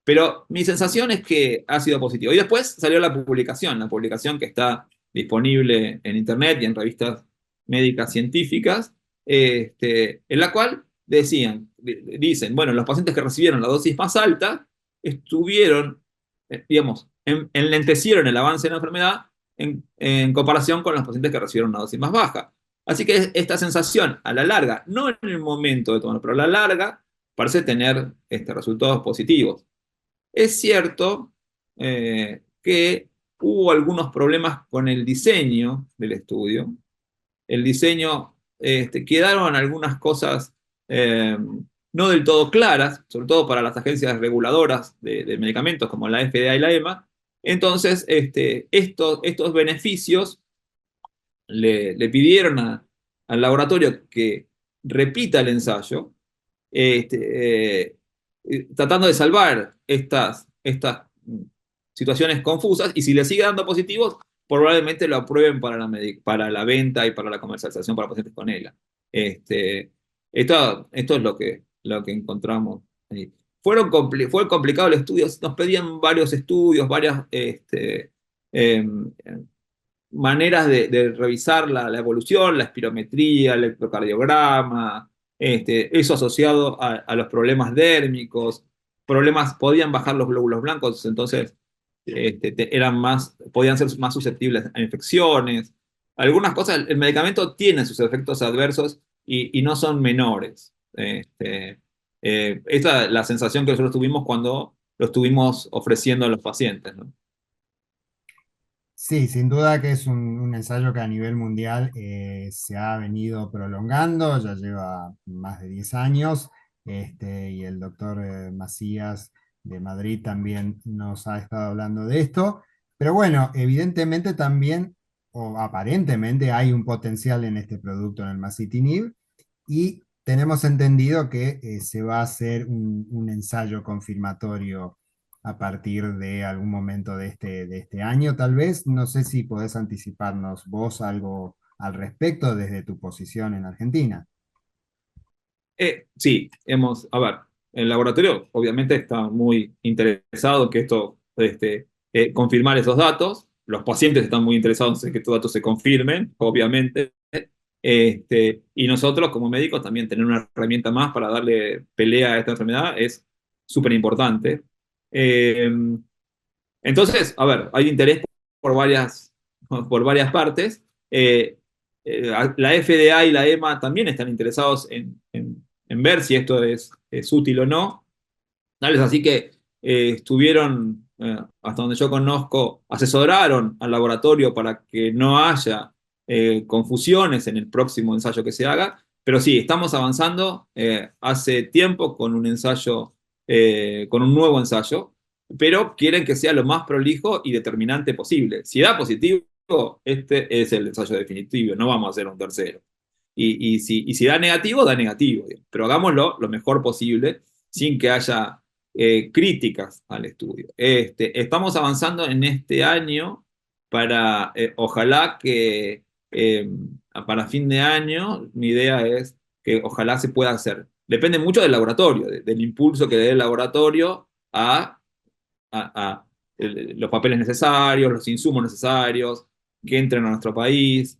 Pero mi sensación es que ha sido positivo. Y después salió la publicación que está disponible en internet y en revistas médicas científicas, en la cual dicen, bueno, los pacientes que recibieron la dosis más alta estuvieron, digamos, enlentecieron el avance de la enfermedad en comparación con los pacientes que recibieron una dosis más baja. Así que esta sensación, a la larga, no en el momento de tomarlo, pero a la larga, parece tener resultados positivos. Es cierto que hubo algunos problemas con el diseño del estudio. El diseño, quedaron algunas cosas no del todo claras, sobre todo para las agencias reguladoras de medicamentos como la FDA y la EMA. Entonces, estos beneficios le pidieron al laboratorio que repita el ensayo, tratando de salvar estas situaciones confusas, y si le sigue dando positivos, probablemente lo aprueben para la venta y para la comercialización para pacientes con ELA. Esto es lo que encontramos ahí. Fue complicado el estudio, nos pedían varios estudios, varias maneras de revisar la evolución, la espirometría, el electrocardiograma, eso asociado a los problemas dérmicos, podían bajar los glóbulos blancos, entonces podían ser más susceptibles a infecciones. Algunas cosas, el medicamento tiene sus efectos adversos y no son menores. Esta es la sensación que nosotros tuvimos cuando lo estuvimos ofreciendo a los pacientes, ¿no? Sí, sin duda que es un ensayo que a nivel mundial se ha venido prolongando, ya lleva más de 10 años, y el doctor Macías de Madrid también nos ha estado hablando de esto, pero bueno, evidentemente también, o aparentemente hay un potencial en este producto, en el masitinib, y tenemos entendido que se va a hacer un ensayo confirmatorio a partir de algún momento de este año, tal vez. No sé si podés anticiparnos vos algo al respecto desde tu posición en Argentina. Sí, a ver, el laboratorio obviamente está muy interesado en que confirmar esos datos. Los pacientes están muy interesados en que estos datos se confirmen, obviamente. Y nosotros, como médicos, también tener una herramienta más para darle pelea a esta enfermedad es súper importante. Eh, entonces, a ver, hay interés por varias partes. La FDA y la EMA también están interesados en ver si esto es útil o no. Tales así que estuvieron, hasta donde yo conozco, asesoraron al laboratorio para que no haya confusiones en el próximo ensayo que se haga. Pero sí, estamos avanzando hace tiempo con un ensayo, con un nuevo ensayo, pero quieren que sea lo más prolijo y determinante posible. Si da positivo, este es el ensayo definitivo, no vamos a hacer un tercero. Y si da negativo, da negativo. Pero hagámoslo lo mejor posible, sin que haya críticas al estudio. Estamos avanzando en este año para, ojalá que para fin de año, mi idea es que ojalá se pueda hacer. Depende mucho del laboratorio, del impulso que dé el laboratorio a los papeles necesarios, los insumos necesarios, que entren a nuestro país.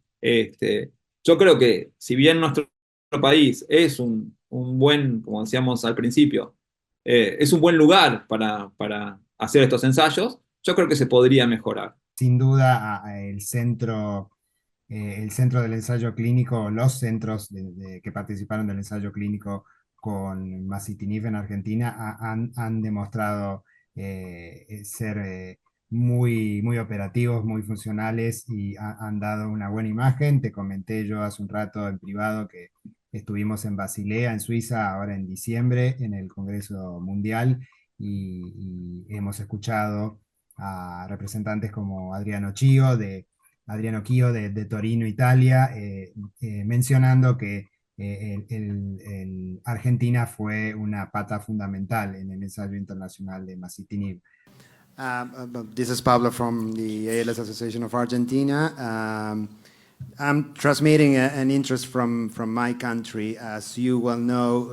Yo creo que si bien nuestro país es un buen, como decíamos al principio, es un buen lugar para hacer estos ensayos, yo creo que se podría mejorar. Sin duda, el centro del ensayo clínico, los centros que participaron del ensayo clínico con masitinib en Argentina han demostrado ser muy operativos, muy funcionales y han dado una buena imagen. Te comenté yo hace un rato en privado que estuvimos en Basilea, en Suiza, ahora en diciembre, en el Congreso Mundial, y hemos escuchado a representantes como Adriano Chio de Torino, Italia, mencionando que Argentina fue una pata fundamental en el ensayo internacional de masitinib. This is Pablo from the ALS Association of Argentina. I'm transmitting an interest from my country. As you well know,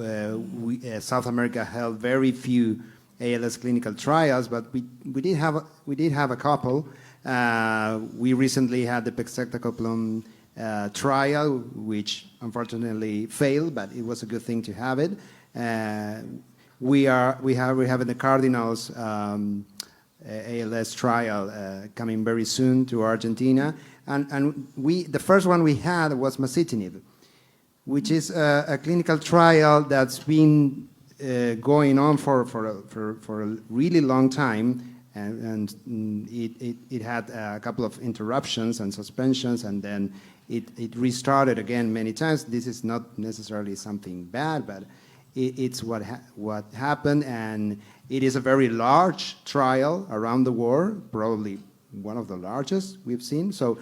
South America held very few ALS clinical trials, but we did have a couple. We recently had the pegcetacoplan trial, which unfortunately failed, but it was a good thing to have it. We have in the Cardinals ALS trial coming very soon to Argentina, and the first one we had was masitinib, which is a clinical trial that's been going on for a really long time, and it had a couple of interruptions and suspensions, and then it restarted again many times. This is not necessarily something bad, but it's what happened, and it is a very large trial around the world, probably one of the largest we've seen. So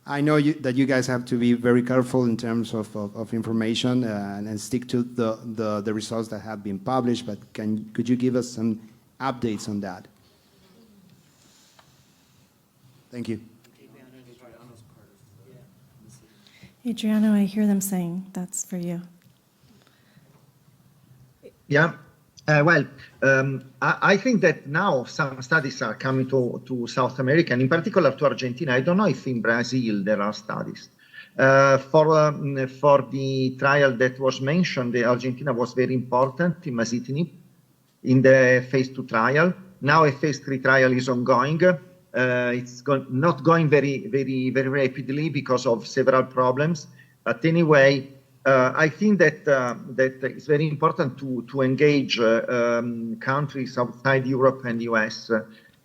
I know that you guys have to be very careful in terms of information and stick to the results that have been published, but could you give us some updates on that? Thank you. Adriano, I hear them saying that's for you. Yeah, I think that now some studies are coming to South America, and in particular to Argentina. I don't know if in Brazil there are studies. For the trial that was mentioned, Argentina was very important in masitinib in the phase 2 trial. Now a phase 3 trial is ongoing. It's not going very rapidly because of several problems. But anyway, I think that it's very important to engage countries outside Europe and US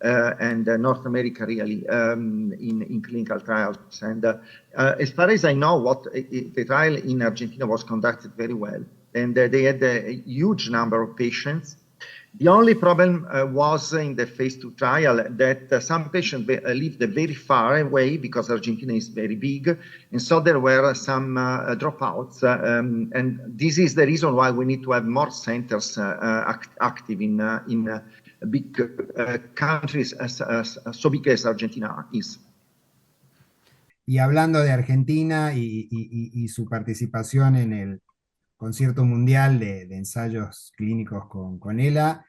and North America really in clinical trials. And as far as I know, the trial in Argentina was conducted very well, and they had a huge number of patients. The only problem was in the phase 2 trial that some patients lived very far away because Argentina is very big, and so there were some dropouts. And this is the reason why we need to have more centers active in big countries so big as Argentina is. Y hablando de Argentina y su participación en el concierto mundial de ensayos clínicos con ELA,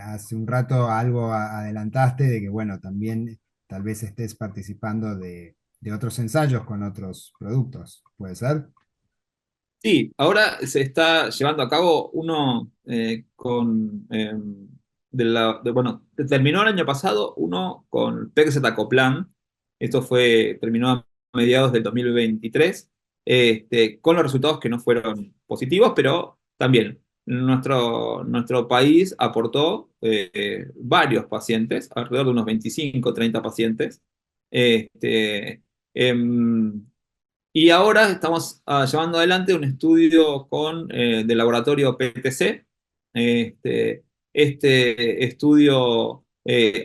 hace un rato algo adelantaste de que, bueno, también tal vez estés participando de otros ensayos con otros productos, ¿puede ser? Sí, ahora se está llevando a cabo uno bueno, terminó el año pasado uno con pegcetacoplan. Esto terminó a mediados del 2023, con los resultados que no fueron positivos, pero también nuestro país aportó varios pacientes, alrededor de unos 25, 30 pacientes. Y ahora estamos llevando adelante un estudio del laboratorio PTC. Este estudio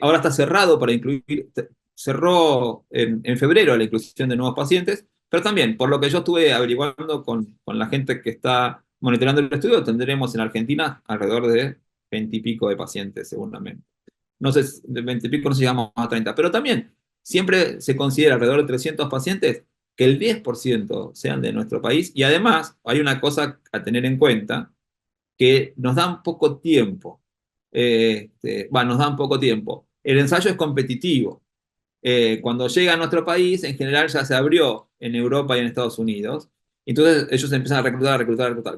ahora está cerrado para cerró en febrero la inclusión de nuevos pacientes, pero también, por lo que yo estuve averiguando con la gente que está monitoreando el estudio, tendremos en Argentina alrededor de 20 y pico de pacientes, seguramente. No sé, de 20 y pico no llegamos a 30, pero también siempre se considera alrededor de 300 pacientes que el 10% sean de nuestro país, y además hay una cosa a tener en cuenta, que nos dan poco tiempo. Nos dan poco tiempo. El ensayo es competitivo. Cuando llega a nuestro país, en general ya se abrió en Europa y en Estados Unidos, entonces ellos empiezan a reclutar.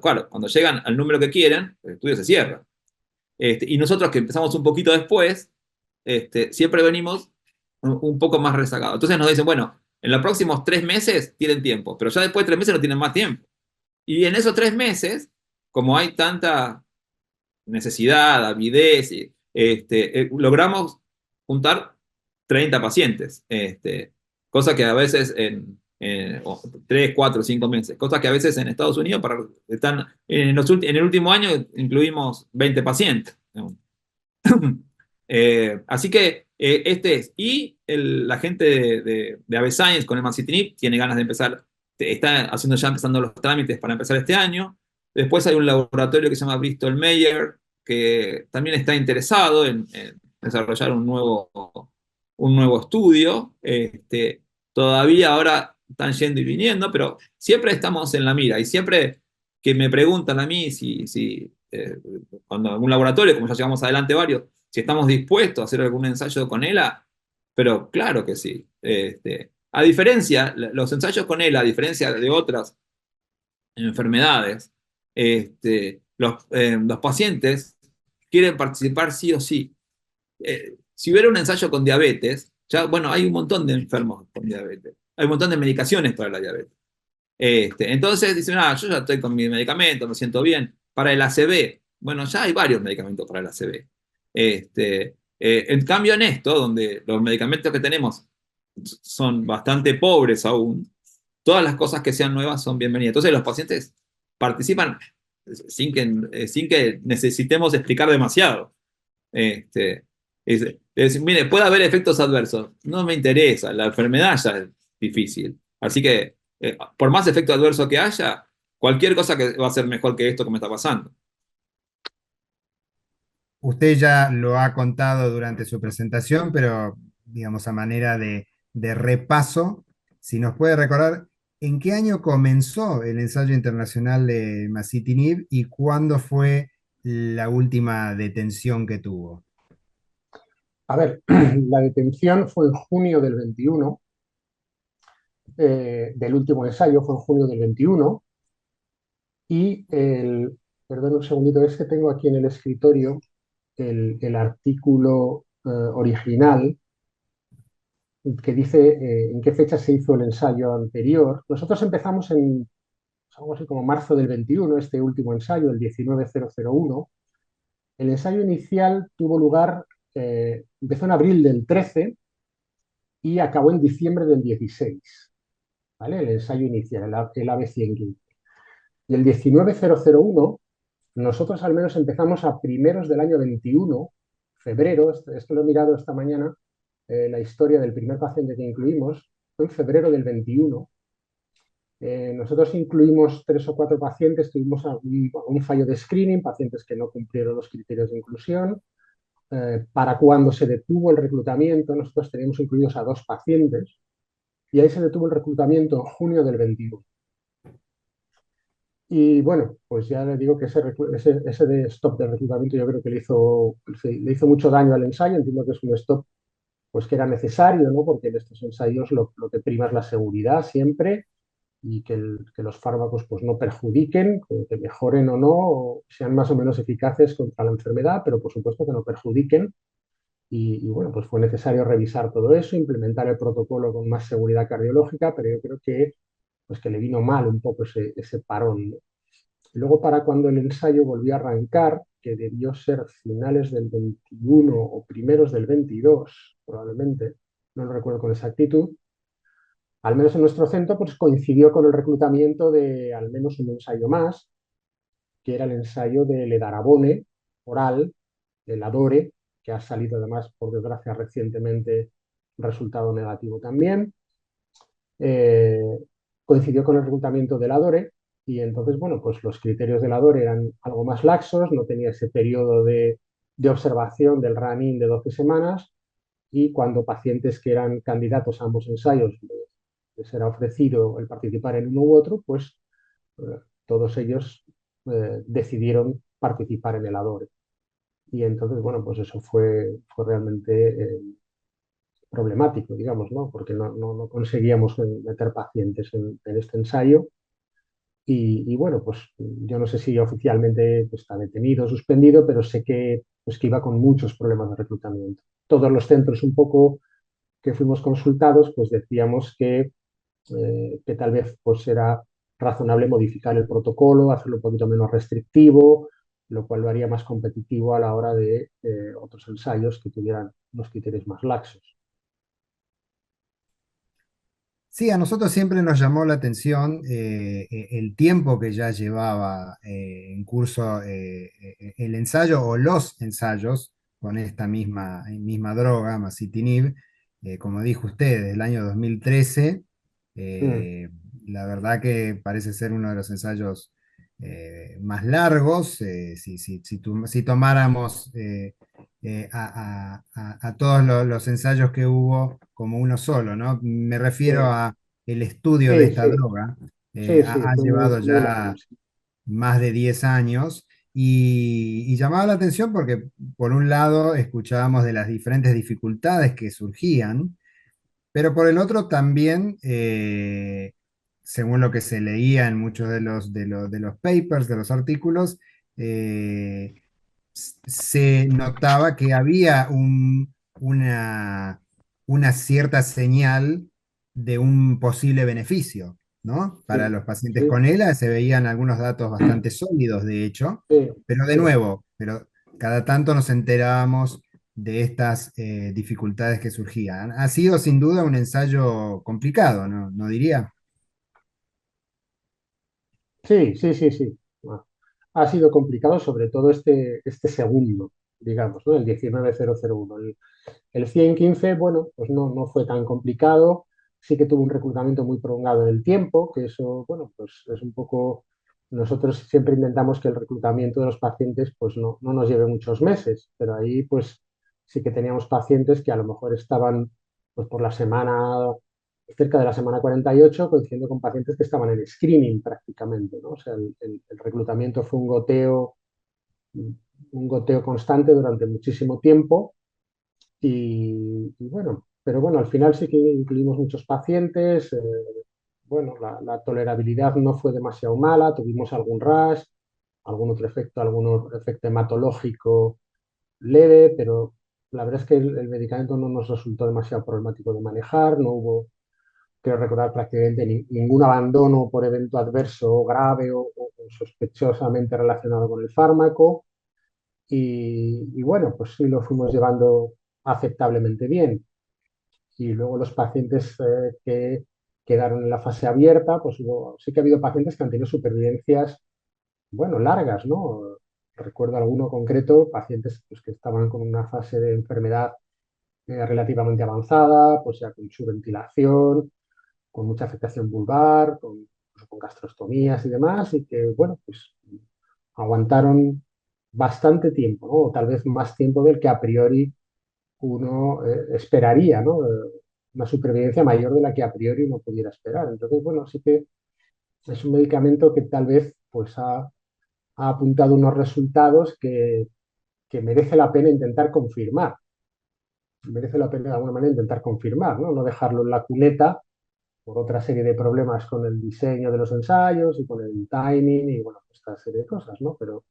Claro, cuando llegan al número que quieren, el estudio se cierra. Y nosotros que empezamos un poquito después, siempre venimos un poco más rezagados. Entonces nos dicen, bueno, en los próximos 3 meses tienen tiempo, pero ya después de 3 meses no tienen más tiempo. Y en esos 3 meses, como hay tanta necesidad, avidez, logramos juntar 30 pacientes, cosa que a veces en 3, 4, 5 meses, cosa que a veces en Estados Unidos en el último año incluimos 20 pacientes. Así que y la gente de AB Science con el masitinib tiene ganas de empezar, está empezando los trámites para empezar este año. Después hay un laboratorio que se llama Bristol Myers, que también está interesado en desarrollar un nuevo estudio. Todavía ahora están yendo y viniendo, pero siempre estamos en la mira, y siempre que me preguntan a mí si cuando en un laboratorio, como ya llevamos adelante varios, si estamos dispuestos a hacer algún ensayo con ELA, pero claro que sí. A diferencia, los ensayos con ELA, a diferencia de otras enfermedades, los pacientes quieren participar sí o sí. Si hubiera un ensayo con diabetes, ya, bueno, hay un montón de enfermos con diabetes, hay un montón de medicaciones para la diabetes. Entonces dicen, yo ya estoy con mi medicamento, me siento bien. Para el ACV, bueno, ya hay varios medicamentos para el ACV. En cambio, en esto, donde los medicamentos que tenemos son bastante pobres aún, todas las cosas que sean nuevas son bienvenidas. Entonces los pacientes participan sin que necesitemos explicar demasiado. Mire, puede haber efectos adversos. No me interesa, la enfermedad ya es difícil. Así que, por más efecto adverso que haya, cualquier cosa que va a ser mejor que esto que me está pasando. Usted ya lo ha contado durante su presentación, pero digamos a manera de repaso, si nos puede recordar en qué año comenzó el ensayo internacional de masitinib y cuándo fue la última detención que tuvo. A ver, la detención fue en junio del 21, del último ensayo fue en junio del 21, y perdón un segundito, es que tengo aquí en el escritorio el artículo original que dice en qué fecha se hizo el ensayo anterior. Nosotros empezamos en algo así como marzo del 21, este último ensayo, el 19001. El ensayo inicial tuvo lugar, empezó en abril del 13 y acabó en diciembre del 16, ¿vale? El ensayo inicial, el AB115. Y el 19001, nosotros al menos empezamos a primeros del año 21, febrero, esto lo he mirado esta mañana, la historia del primer paciente que incluimos, fue en febrero del 21. Nosotros incluimos 3 o 4 pacientes, tuvimos un fallo de screening, pacientes que no cumplieron los criterios de inclusión. Para cuando se detuvo el reclutamiento, nosotros teníamos incluidos a 2 pacientes y ahí se detuvo el reclutamiento en junio del 21. Y bueno, pues ya le digo que ese de stop de reclutamiento yo creo que le hizo mucho daño al ensayo. Entiendo que es un stop pues que era necesario, ¿no? Porque en estos ensayos lo que prima es la seguridad siempre y que los fármacos pues no perjudiquen, que mejoren o no, o sean más o menos eficaces contra la enfermedad, pero por supuesto que no perjudiquen. Y bueno, pues fue necesario revisar todo eso, implementar el protocolo con más seguridad cardiológica, pero yo creo que le vino mal un poco ese parón, ¿no? Y luego para cuando el ensayo volvió a arrancar, que debió ser finales del 21 o primeros del 22, probablemente, no lo recuerdo con exactitud, al menos en nuestro centro, pues coincidió con el reclutamiento de al menos un ensayo más, que era el ensayo del edarabone oral, el ADORE, que ha salido además, por desgracia, recientemente resultado negativo también. Eh, Coincidió con el reclutamiento del ADORE y entonces, bueno, pues los criterios del ADORE eran algo más laxos, no tenía ese periodo de observación del run-in de 12 semanas y cuando pacientes que eran candidatos a ambos ensayos les era ofrecido el participar en uno u otro, pues todos ellos decidieron participar en el ADORE. Y entonces, bueno, pues eso fue realmente problemático, digamos, ¿no? Porque no conseguíamos meter pacientes en este ensayo. Y bueno, pues yo no sé si oficialmente está detenido o suspendido, pero sé pues que iba con muchos problemas de reclutamiento. Todos los centros un poco que fuimos consultados, pues decíamos que tal vez pues era razonable modificar el protocolo, hacerlo un poquito menos restrictivo, lo cual lo haría más competitivo a la hora de otros ensayos que tuvieran unos criterios más laxos. Sí, a nosotros siempre nos llamó la atención el tiempo que ya llevaba en curso el ensayo o los ensayos con esta misma droga, masitinib, como dijo usted, desde el año 2013. Mm. eh, la verdad que parece ser uno de los ensayos más largos. Si tomáramos a todos los ensayos que hubo como uno solo, ¿no? Me refiero Sí, a el estudio de sí, esta sí, droga. sí, sí, Ha fue muy, llevado fue muy largo, ya sí. más de 10 años Y llamaba la atención porque, por un lado, escuchábamos de las diferentes dificultades que surgían, pero por el otro también, según lo que se leía en muchos de los papers, de los artículos, eh, se notaba que había una cierta señal de un posible beneficio, ¿no? Para Sí, los pacientes sí, con ELA se veían algunos datos bastante sólidos, de hecho, sí, pero de sí. nuevo, pero cada tanto nos enterábamos de estas dificultades que surgían. Ha sido sin duda un ensayo complicado, ¿no? ¿No diría? Sí, sí, sí, sí. Bueno, ha sido complicado, sobre todo este segundo, digamos, ¿no? El 19001. El 115, bueno, pues no fue tan complicado. Sí que tuvo un reclutamiento muy prolongado en el tiempo, que eso, bueno, pues es un poco. Nosotros siempre intentamos que el reclutamiento de los pacientes, pues no nos lleve muchos meses, pero ahí, pues sí que teníamos pacientes que a lo mejor estaban, pues por la semana, cerca de la semana 48, coincidiendo con pacientes que estaban en screening prácticamente, ¿no? O sea, el reclutamiento fue un goteo constante durante muchísimo tiempo y bueno, pero bueno, al final sí que incluimos muchos pacientes. Bueno, la tolerabilidad no fue demasiado mala, tuvimos algún rash, algún efecto hematológico leve, pero la verdad es que el medicamento no nos resultó demasiado problemático de manejar, no hubo, creo recordar, prácticamente ningún abandono por evento adverso grave o sospechosamente relacionado con el fármaco. Y bueno, pues sí lo fuimos llevando aceptablemente bien. Y luego los pacientes que quedaron en la fase abierta, pues sí que ha habido pacientes que han tenido supervivencias, bueno, largas, ¿no? Recuerdo alguno concreto, pacientes pues, que estaban con una fase de enfermedad relativamente avanzada, pues ya con su ventilación, con mucha afectación vulvar, con gastrostomías y demás, y que, bueno, pues aguantaron bastante tiempo, ¿no? O tal vez más tiempo del que a priori uno esperaría, ¿no? Una supervivencia mayor de la que a priori uno pudiera esperar. Entonces, bueno, sí que es un medicamento que tal vez pues, ha apuntado unos resultados que merece la pena intentar confirmar. Merece la pena de alguna manera intentar confirmar, ¿no? No dejarlo en la cuneta por otra serie de problemas con el diseño de los ensayos y con el timing y bueno, esta serie de cosas, ¿no? Pero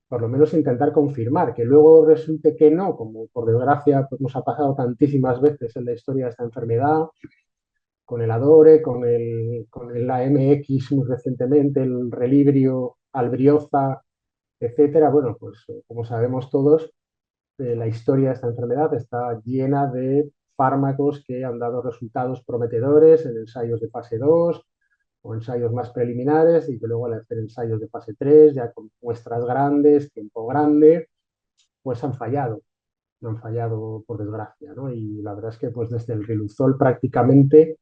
por lo menos intentar confirmar, que luego resulte que no, como por desgracia pues nos ha pasado tantísimas veces en la historia de esta enfermedad, con el Adore, con el AMX muy recientemente, el Relibrio, Albrioza, etcétera. Bueno, pues como sabemos todos, la historia de esta enfermedad está llena de fármacos que han dado resultados prometedores en ensayos de fase 2 o ensayos más preliminares y que luego al hacer ensayos de fase 3 ya con muestras grandes, tiempo grande, pues han fallado por desgracia, ¿no? Y la verdad es que pues desde el Riluzol prácticamente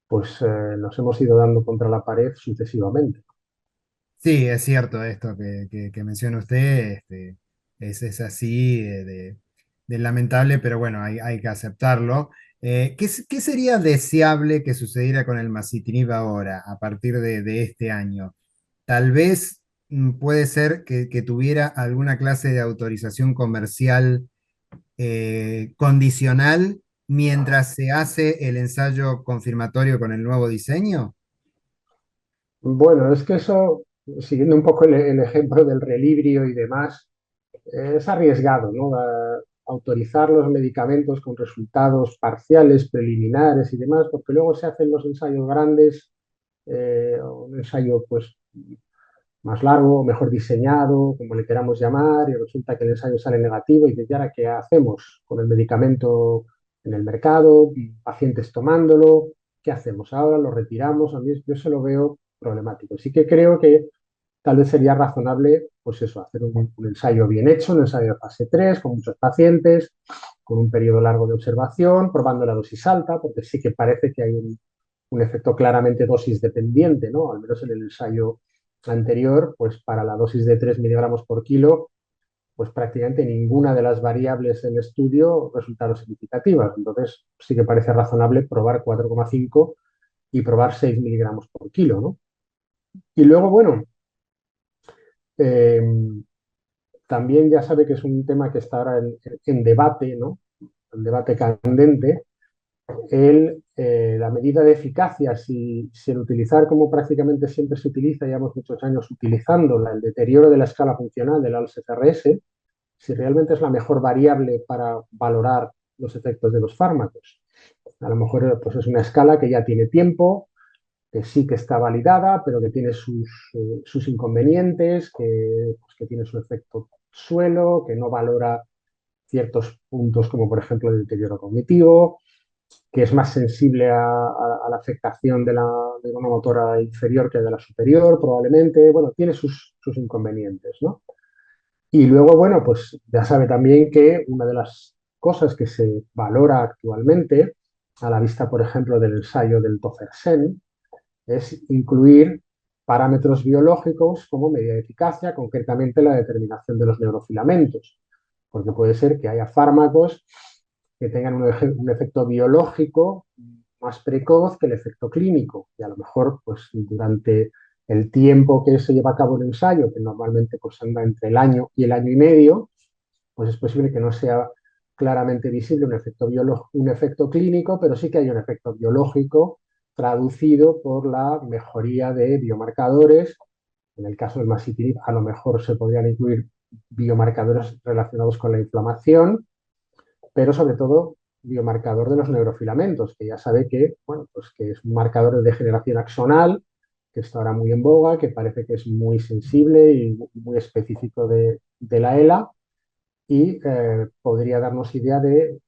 pues nos hemos ido dando contra la pared sucesivamente. Sí, es cierto esto que menciona usted, es así de lamentable, pero bueno, hay que aceptarlo. ¿Qué sería deseable que sucediera con el masitinib ahora, a partir de este año? Tal vez puede ser que tuviera alguna clase de autorización comercial condicional mientras se hace el ensayo confirmatorio con el nuevo diseño. Bueno, es que eso, siguiendo un poco el ejemplo del relibrio y demás, es arriesgado, ¿no? Autorizar los medicamentos con resultados parciales, preliminares y demás, porque luego se hacen los ensayos grandes, un ensayo pues más largo, mejor diseñado, como le queramos llamar, y resulta que el ensayo sale negativo y que ya ahora qué hacemos con el medicamento en el mercado, pacientes tomándolo, ¿qué hacemos ahora? ¿Lo retiramos? A mí yo se lo veo problemático. Sí que creo que tal vez sería razonable, pues eso, hacer un ensayo bien hecho, un ensayo de fase 3 con muchos pacientes, con un periodo largo de observación, probando la dosis alta, porque sí que parece que hay un efecto claramente dosis dependiente, ¿no? Al menos en el ensayo anterior, pues para la dosis de 3 miligramos por kilo, pues prácticamente ninguna de las variables en el estudio resultaron significativas. Entonces sí que parece razonable probar 4,5 y probar 6 miligramos por kilo, ¿no? Y luego, bueno, eh, también ya sabe que es un tema que está ahora en debate, ¿no? En debate candente, la medida de eficacia, si el utilizar como prácticamente siempre se utiliza, llevamos muchos años utilizándola, el deterioro de la escala funcional del ALS-FRS, si realmente es la mejor variable para valorar los efectos de los fármacos. A lo mejor pues es una escala que ya tiene tiempo, que sí que está validada, pero que tiene sus inconvenientes, que tiene su efecto suelo, que no valora ciertos puntos como por ejemplo el deterioro cognitivo, que es más sensible a la afectación de una motora inferior que de la superior, probablemente. Bueno, tiene sus inconvenientes, ¿no? Y luego, bueno, pues ya sabe también que una de las cosas que se valora actualmente, a la vista, por ejemplo, del ensayo del Tofersen, es incluir parámetros biológicos como medida de eficacia, concretamente la determinación de los neurofilamentos, porque puede ser que haya fármacos que tengan un efecto biológico más precoz que el efecto clínico, y a lo mejor pues, durante el tiempo que se lleva a cabo el ensayo, que normalmente pues, anda entre el año y el año y medio, pues es posible que no sea claramente visible un efecto clínico, pero sí que hay un efecto biológico traducido por la mejoría de biomarcadores. En el caso del masitinib, a lo mejor se podrían incluir biomarcadores relacionados con la inflamación, pero sobre todo biomarcador de los neurofilamentos, que ya sabe que, bueno, pues que es un marcador de degeneración axonal, que está ahora muy en boga, que parece que es muy sensible y muy específico de la ELA, y podría darnos idea de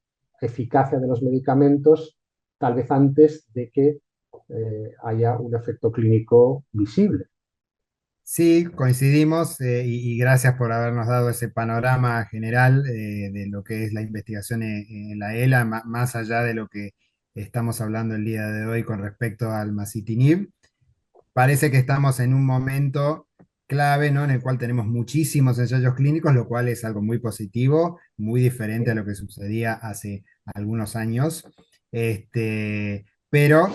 eficacia de los medicamentos tal vez antes de que haya un efecto clínico visible. Sí, coincidimos y gracias por habernos dado ese panorama general de lo que es la investigación en la ELA, más allá de lo que estamos hablando el día de hoy con respecto al masitinib. Parece que estamos en un momento clave, ¿no? En el cual tenemos muchísimos ensayos clínicos, lo cual es algo muy positivo, muy diferente a lo que sucedía hace algunos años. Pero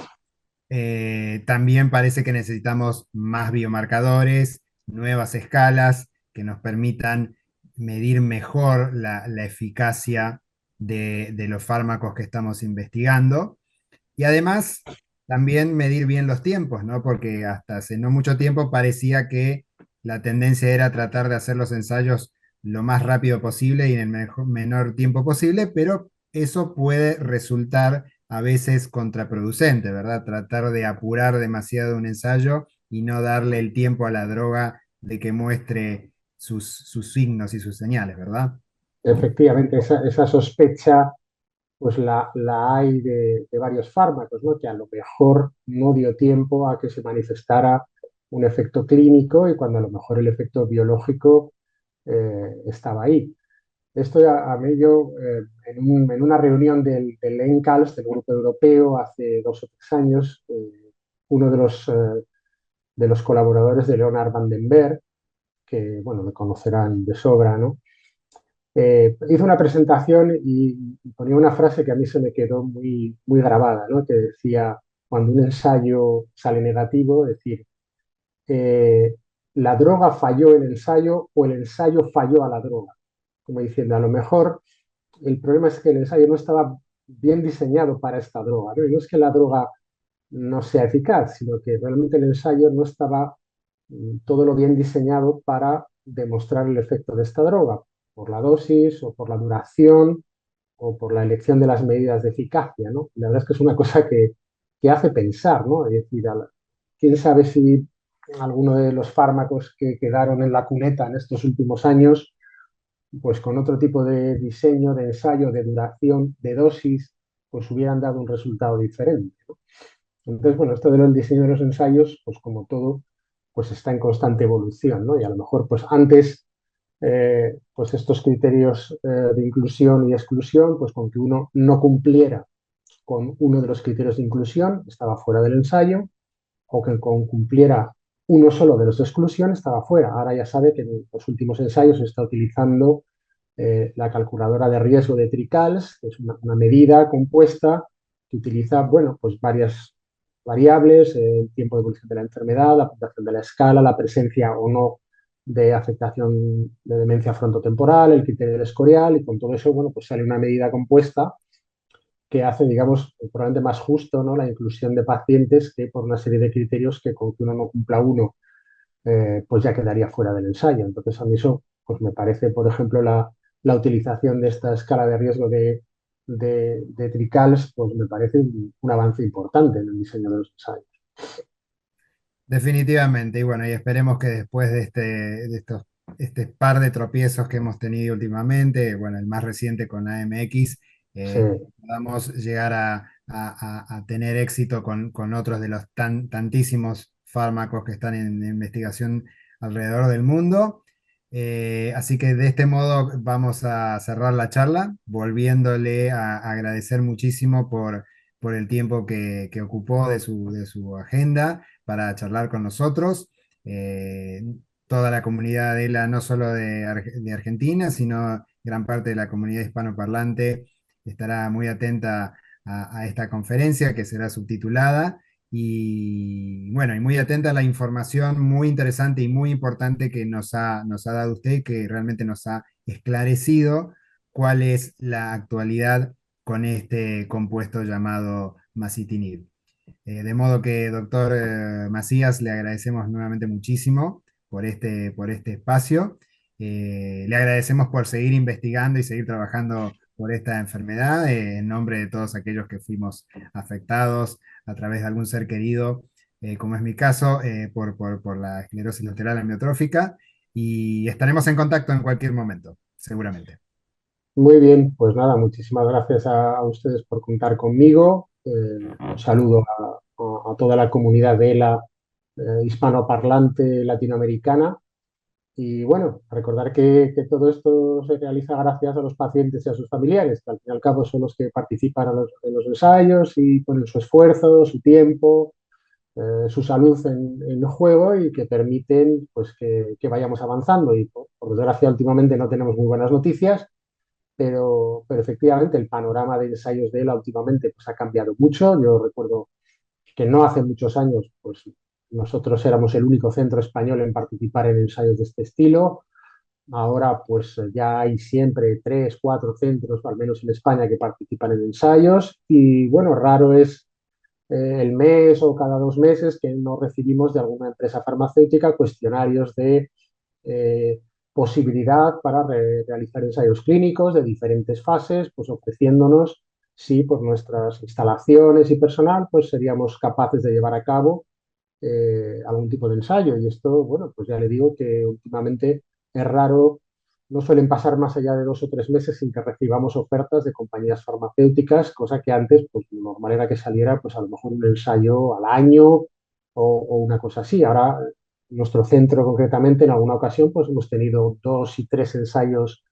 también parece que necesitamos más biomarcadores, nuevas escalas que nos permitan medir mejor la eficacia de los fármacos que estamos investigando. Y además, también medir bien los tiempos, ¿no? Porque hasta hace no mucho tiempo parecía que la tendencia era tratar de hacer los ensayos lo más rápido posible y en el menor tiempo posible, pero eso puede resultar a veces contraproducente, ¿verdad? Tratar de apurar demasiado un ensayo y no darle el tiempo a la droga de que muestre sus signos y sus señales, ¿verdad? Efectivamente, esa sospecha pues la hay de varios fármacos, ¿no? Que a lo mejor no dio tiempo a que se manifestara un efecto clínico y cuando a lo mejor el efecto biológico estaba ahí. Esto a mí yo, en una reunión del ENCALS, del Grupo Europeo, hace 2 o 3 años, uno de los colaboradores de Leonard van den Berg, que bueno, me conocerán de sobra, ¿no? Hizo una presentación y ponía una frase que a mí se me quedó muy, muy grabada, ¿no? Que decía, cuando un ensayo sale negativo, decir, eh, la droga falló el ensayo o el ensayo falló a la droga. Como diciendo, a lo mejor el problema es que el ensayo no estaba bien diseñado para esta droga, ¿no? Y no es que la droga no sea eficaz, sino que realmente el ensayo no estaba todo lo bien diseñado para demostrar el efecto de esta droga, por la dosis o por la duración o por la elección de las medidas de eficacia, ¿no? La verdad es que es una cosa que hace pensar, ¿no? Es decir, quién sabe si alguno de los fármacos que quedaron en la cuneta en estos últimos años, pues con otro tipo de diseño, de ensayo, de duración, de dosis, pues hubieran dado un resultado diferente, ¿no? Entonces, bueno, esto del diseño de los ensayos, pues como todo, pues está en constante evolución, ¿no? Y a lo mejor, pues antes, pues estos criterios de inclusión y exclusión, pues con que uno no cumpliera con uno de los criterios de inclusión, estaba fuera del ensayo, o que con cumpliera uno solo de los de exclusión, estaba fuera. Ahora ya sabe que en los últimos ensayos se está utilizando la calculadora de riesgo de Tricals, que es una medida compuesta que utiliza, bueno, pues varias variables, el tiempo de evolución de la enfermedad, la puntuación de la escala, la presencia o no de afectación de demencia frontotemporal, el criterio del Escorial, y con todo eso, bueno, pues sale una medida compuesta que hace, digamos, probablemente más justo, ¿no?, la inclusión de pacientes que por una serie de criterios que con que uno no cumpla uno, pues ya quedaría fuera del ensayo. Entonces, a mí eso, pues me parece, por ejemplo, la utilización de esta escala de riesgo de Tricals, pues me parece un avance importante en el diseño de los ensayos. Definitivamente, y bueno, y esperemos que después este par de tropiezos que hemos tenido últimamente, bueno, el más reciente con AMX, Sí, podamos llegar a tener éxito con otros de los tantísimos fármacos que están en investigación alrededor del mundo. Así que de este modo vamos a cerrar la charla, volviéndole a agradecer muchísimo por el tiempo que ocupó de su agenda para charlar con nosotros. Eh, Toda la comunidad de ELA, no solo de Argentina, sino gran parte de la comunidad hispanoparlante, estará muy atenta a esta conferencia que será subtitulada. Y bueno, y muy atenta a la información muy interesante y muy importante que nos ha dado usted, que realmente nos ha esclarecido cuál es la actualidad con este compuesto llamado masitinib. De modo que, doctor Macías, le agradecemos nuevamente muchísimo por este espacio. Le agradecemos por seguir investigando y seguir trabajando por esta enfermedad, en nombre de todos aquellos que fuimos afectados a través de algún ser querido, como es mi caso, por la esclerosis lateral amiotrófica. Y estaremos en contacto en cualquier momento, seguramente. muy bien, pues nada, muchísimas gracias a ustedes por contar conmigo. Un saludo a toda la comunidad de ELA hispanoparlante latinoamericana. Y bueno, recordar que todo esto se realiza gracias a los pacientes y a sus familiares, que al fin y al cabo son los que participan en los ensayos y ponen su esfuerzo, su tiempo, su salud en juego, y que permiten, pues, que vayamos avanzando. Y por desgracia últimamente no tenemos muy buenas noticias, pero efectivamente el panorama de ensayos de ELA últimamente, pues, ha cambiado mucho. Yo recuerdo que no hace muchos años, pues nosotros éramos el único centro español en participar en ensayos de este estilo. Ahora, pues ya hay siempre 3, 4 centros, al menos en España, que participan en ensayos. Y bueno, raro es el mes o cada 2 meses que no recibimos de alguna empresa farmacéutica cuestionarios de eh, posibilidad para realizar ensayos clínicos de diferentes fases, pues ofreciéndonos si por nuestras instalaciones y personal, pues seríamos capaces de llevar a cabo algún tipo de ensayo. Y esto, bueno, pues ya le digo que últimamente es raro, no suelen pasar más allá de 2 o 3 meses sin que recibamos ofertas de compañías farmacéuticas, cosa que antes, pues lo normal era que saliera, pues a lo mejor un ensayo al año o una cosa así. Ahora, nuestro centro concretamente, en alguna ocasión, pues hemos tenido 2 y 3 ensayos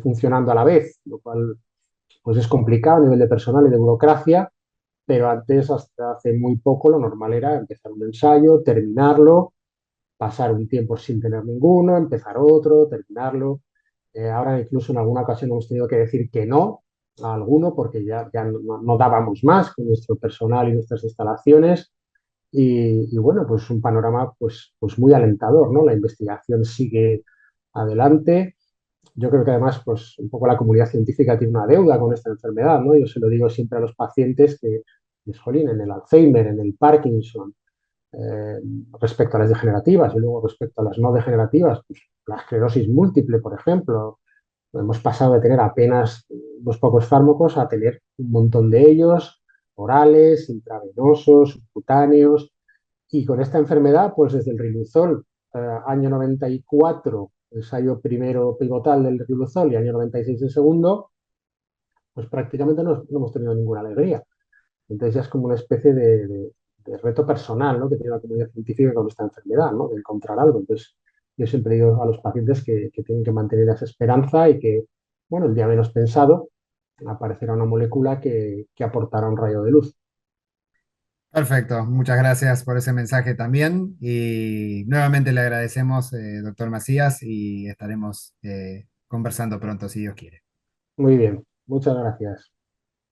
funcionando a la vez, lo cual pues es complicado a nivel de personal y de burocracia, pero antes, hasta hace muy poco, lo normal era empezar un ensayo, terminarlo, pasar un tiempo sin tener ninguno, empezar otro, terminarlo. Ahora incluso en alguna ocasión hemos tenido que decir que no a alguno porque ya no dábamos más con nuestro personal y nuestras instalaciones. Y bueno, pues un panorama pues muy alentador, ¿no? La investigación sigue adelante. Yo creo que además, pues un poco la comunidad científica tiene una deuda con esta enfermedad, ¿no? Yo se lo digo siempre a los pacientes que, pues, jolín, en el Alzheimer, en el Parkinson, eh, respecto a las degenerativas, y luego respecto a las no degenerativas, pues la esclerosis múltiple, por ejemplo, hemos pasado de tener apenas unos pocos fármacos a tener un montón de ellos, orales, intravenosos, subcutáneos. Y con esta enfermedad, pues desde el Riluzol, año 94, ensayo primero pivotal del Riluzol, y año 96 el segundo, pues prácticamente no hemos tenido ninguna alegría. Entonces ya es como una especie de reto personal, ¿no?, que tiene la comunidad científica con esta enfermedad, ¿no?, de encontrar algo. Entonces yo siempre digo a los pacientes que tienen que mantener esa esperanza y que, bueno, el día menos pensado aparecerá una molécula que aportará un rayo de luz. Perfecto, muchas gracias por ese mensaje también. Y nuevamente le agradecemos, doctor Macías, y estaremos conversando pronto, si Dios quiere. Muy bien, muchas gracias.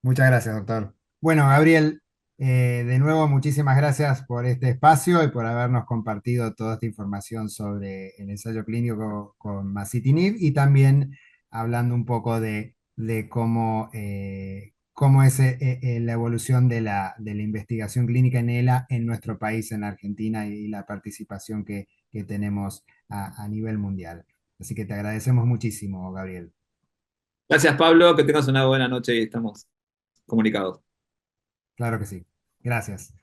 Muchas gracias, doctor. Bueno, Gabriel, De nuevo, muchísimas gracias por este espacio y por habernos compartido toda esta información sobre el ensayo clínico con masitinib y también hablando un poco de cómo, cómo es la evolución de la investigación clínica en ELA en nuestro país, en Argentina, y la participación que tenemos a nivel mundial. Así que te agradecemos muchísimo, Gabriel. Gracias, Pablo, que tengas una buena noche y estamos comunicados. Claro que sí. Gracias.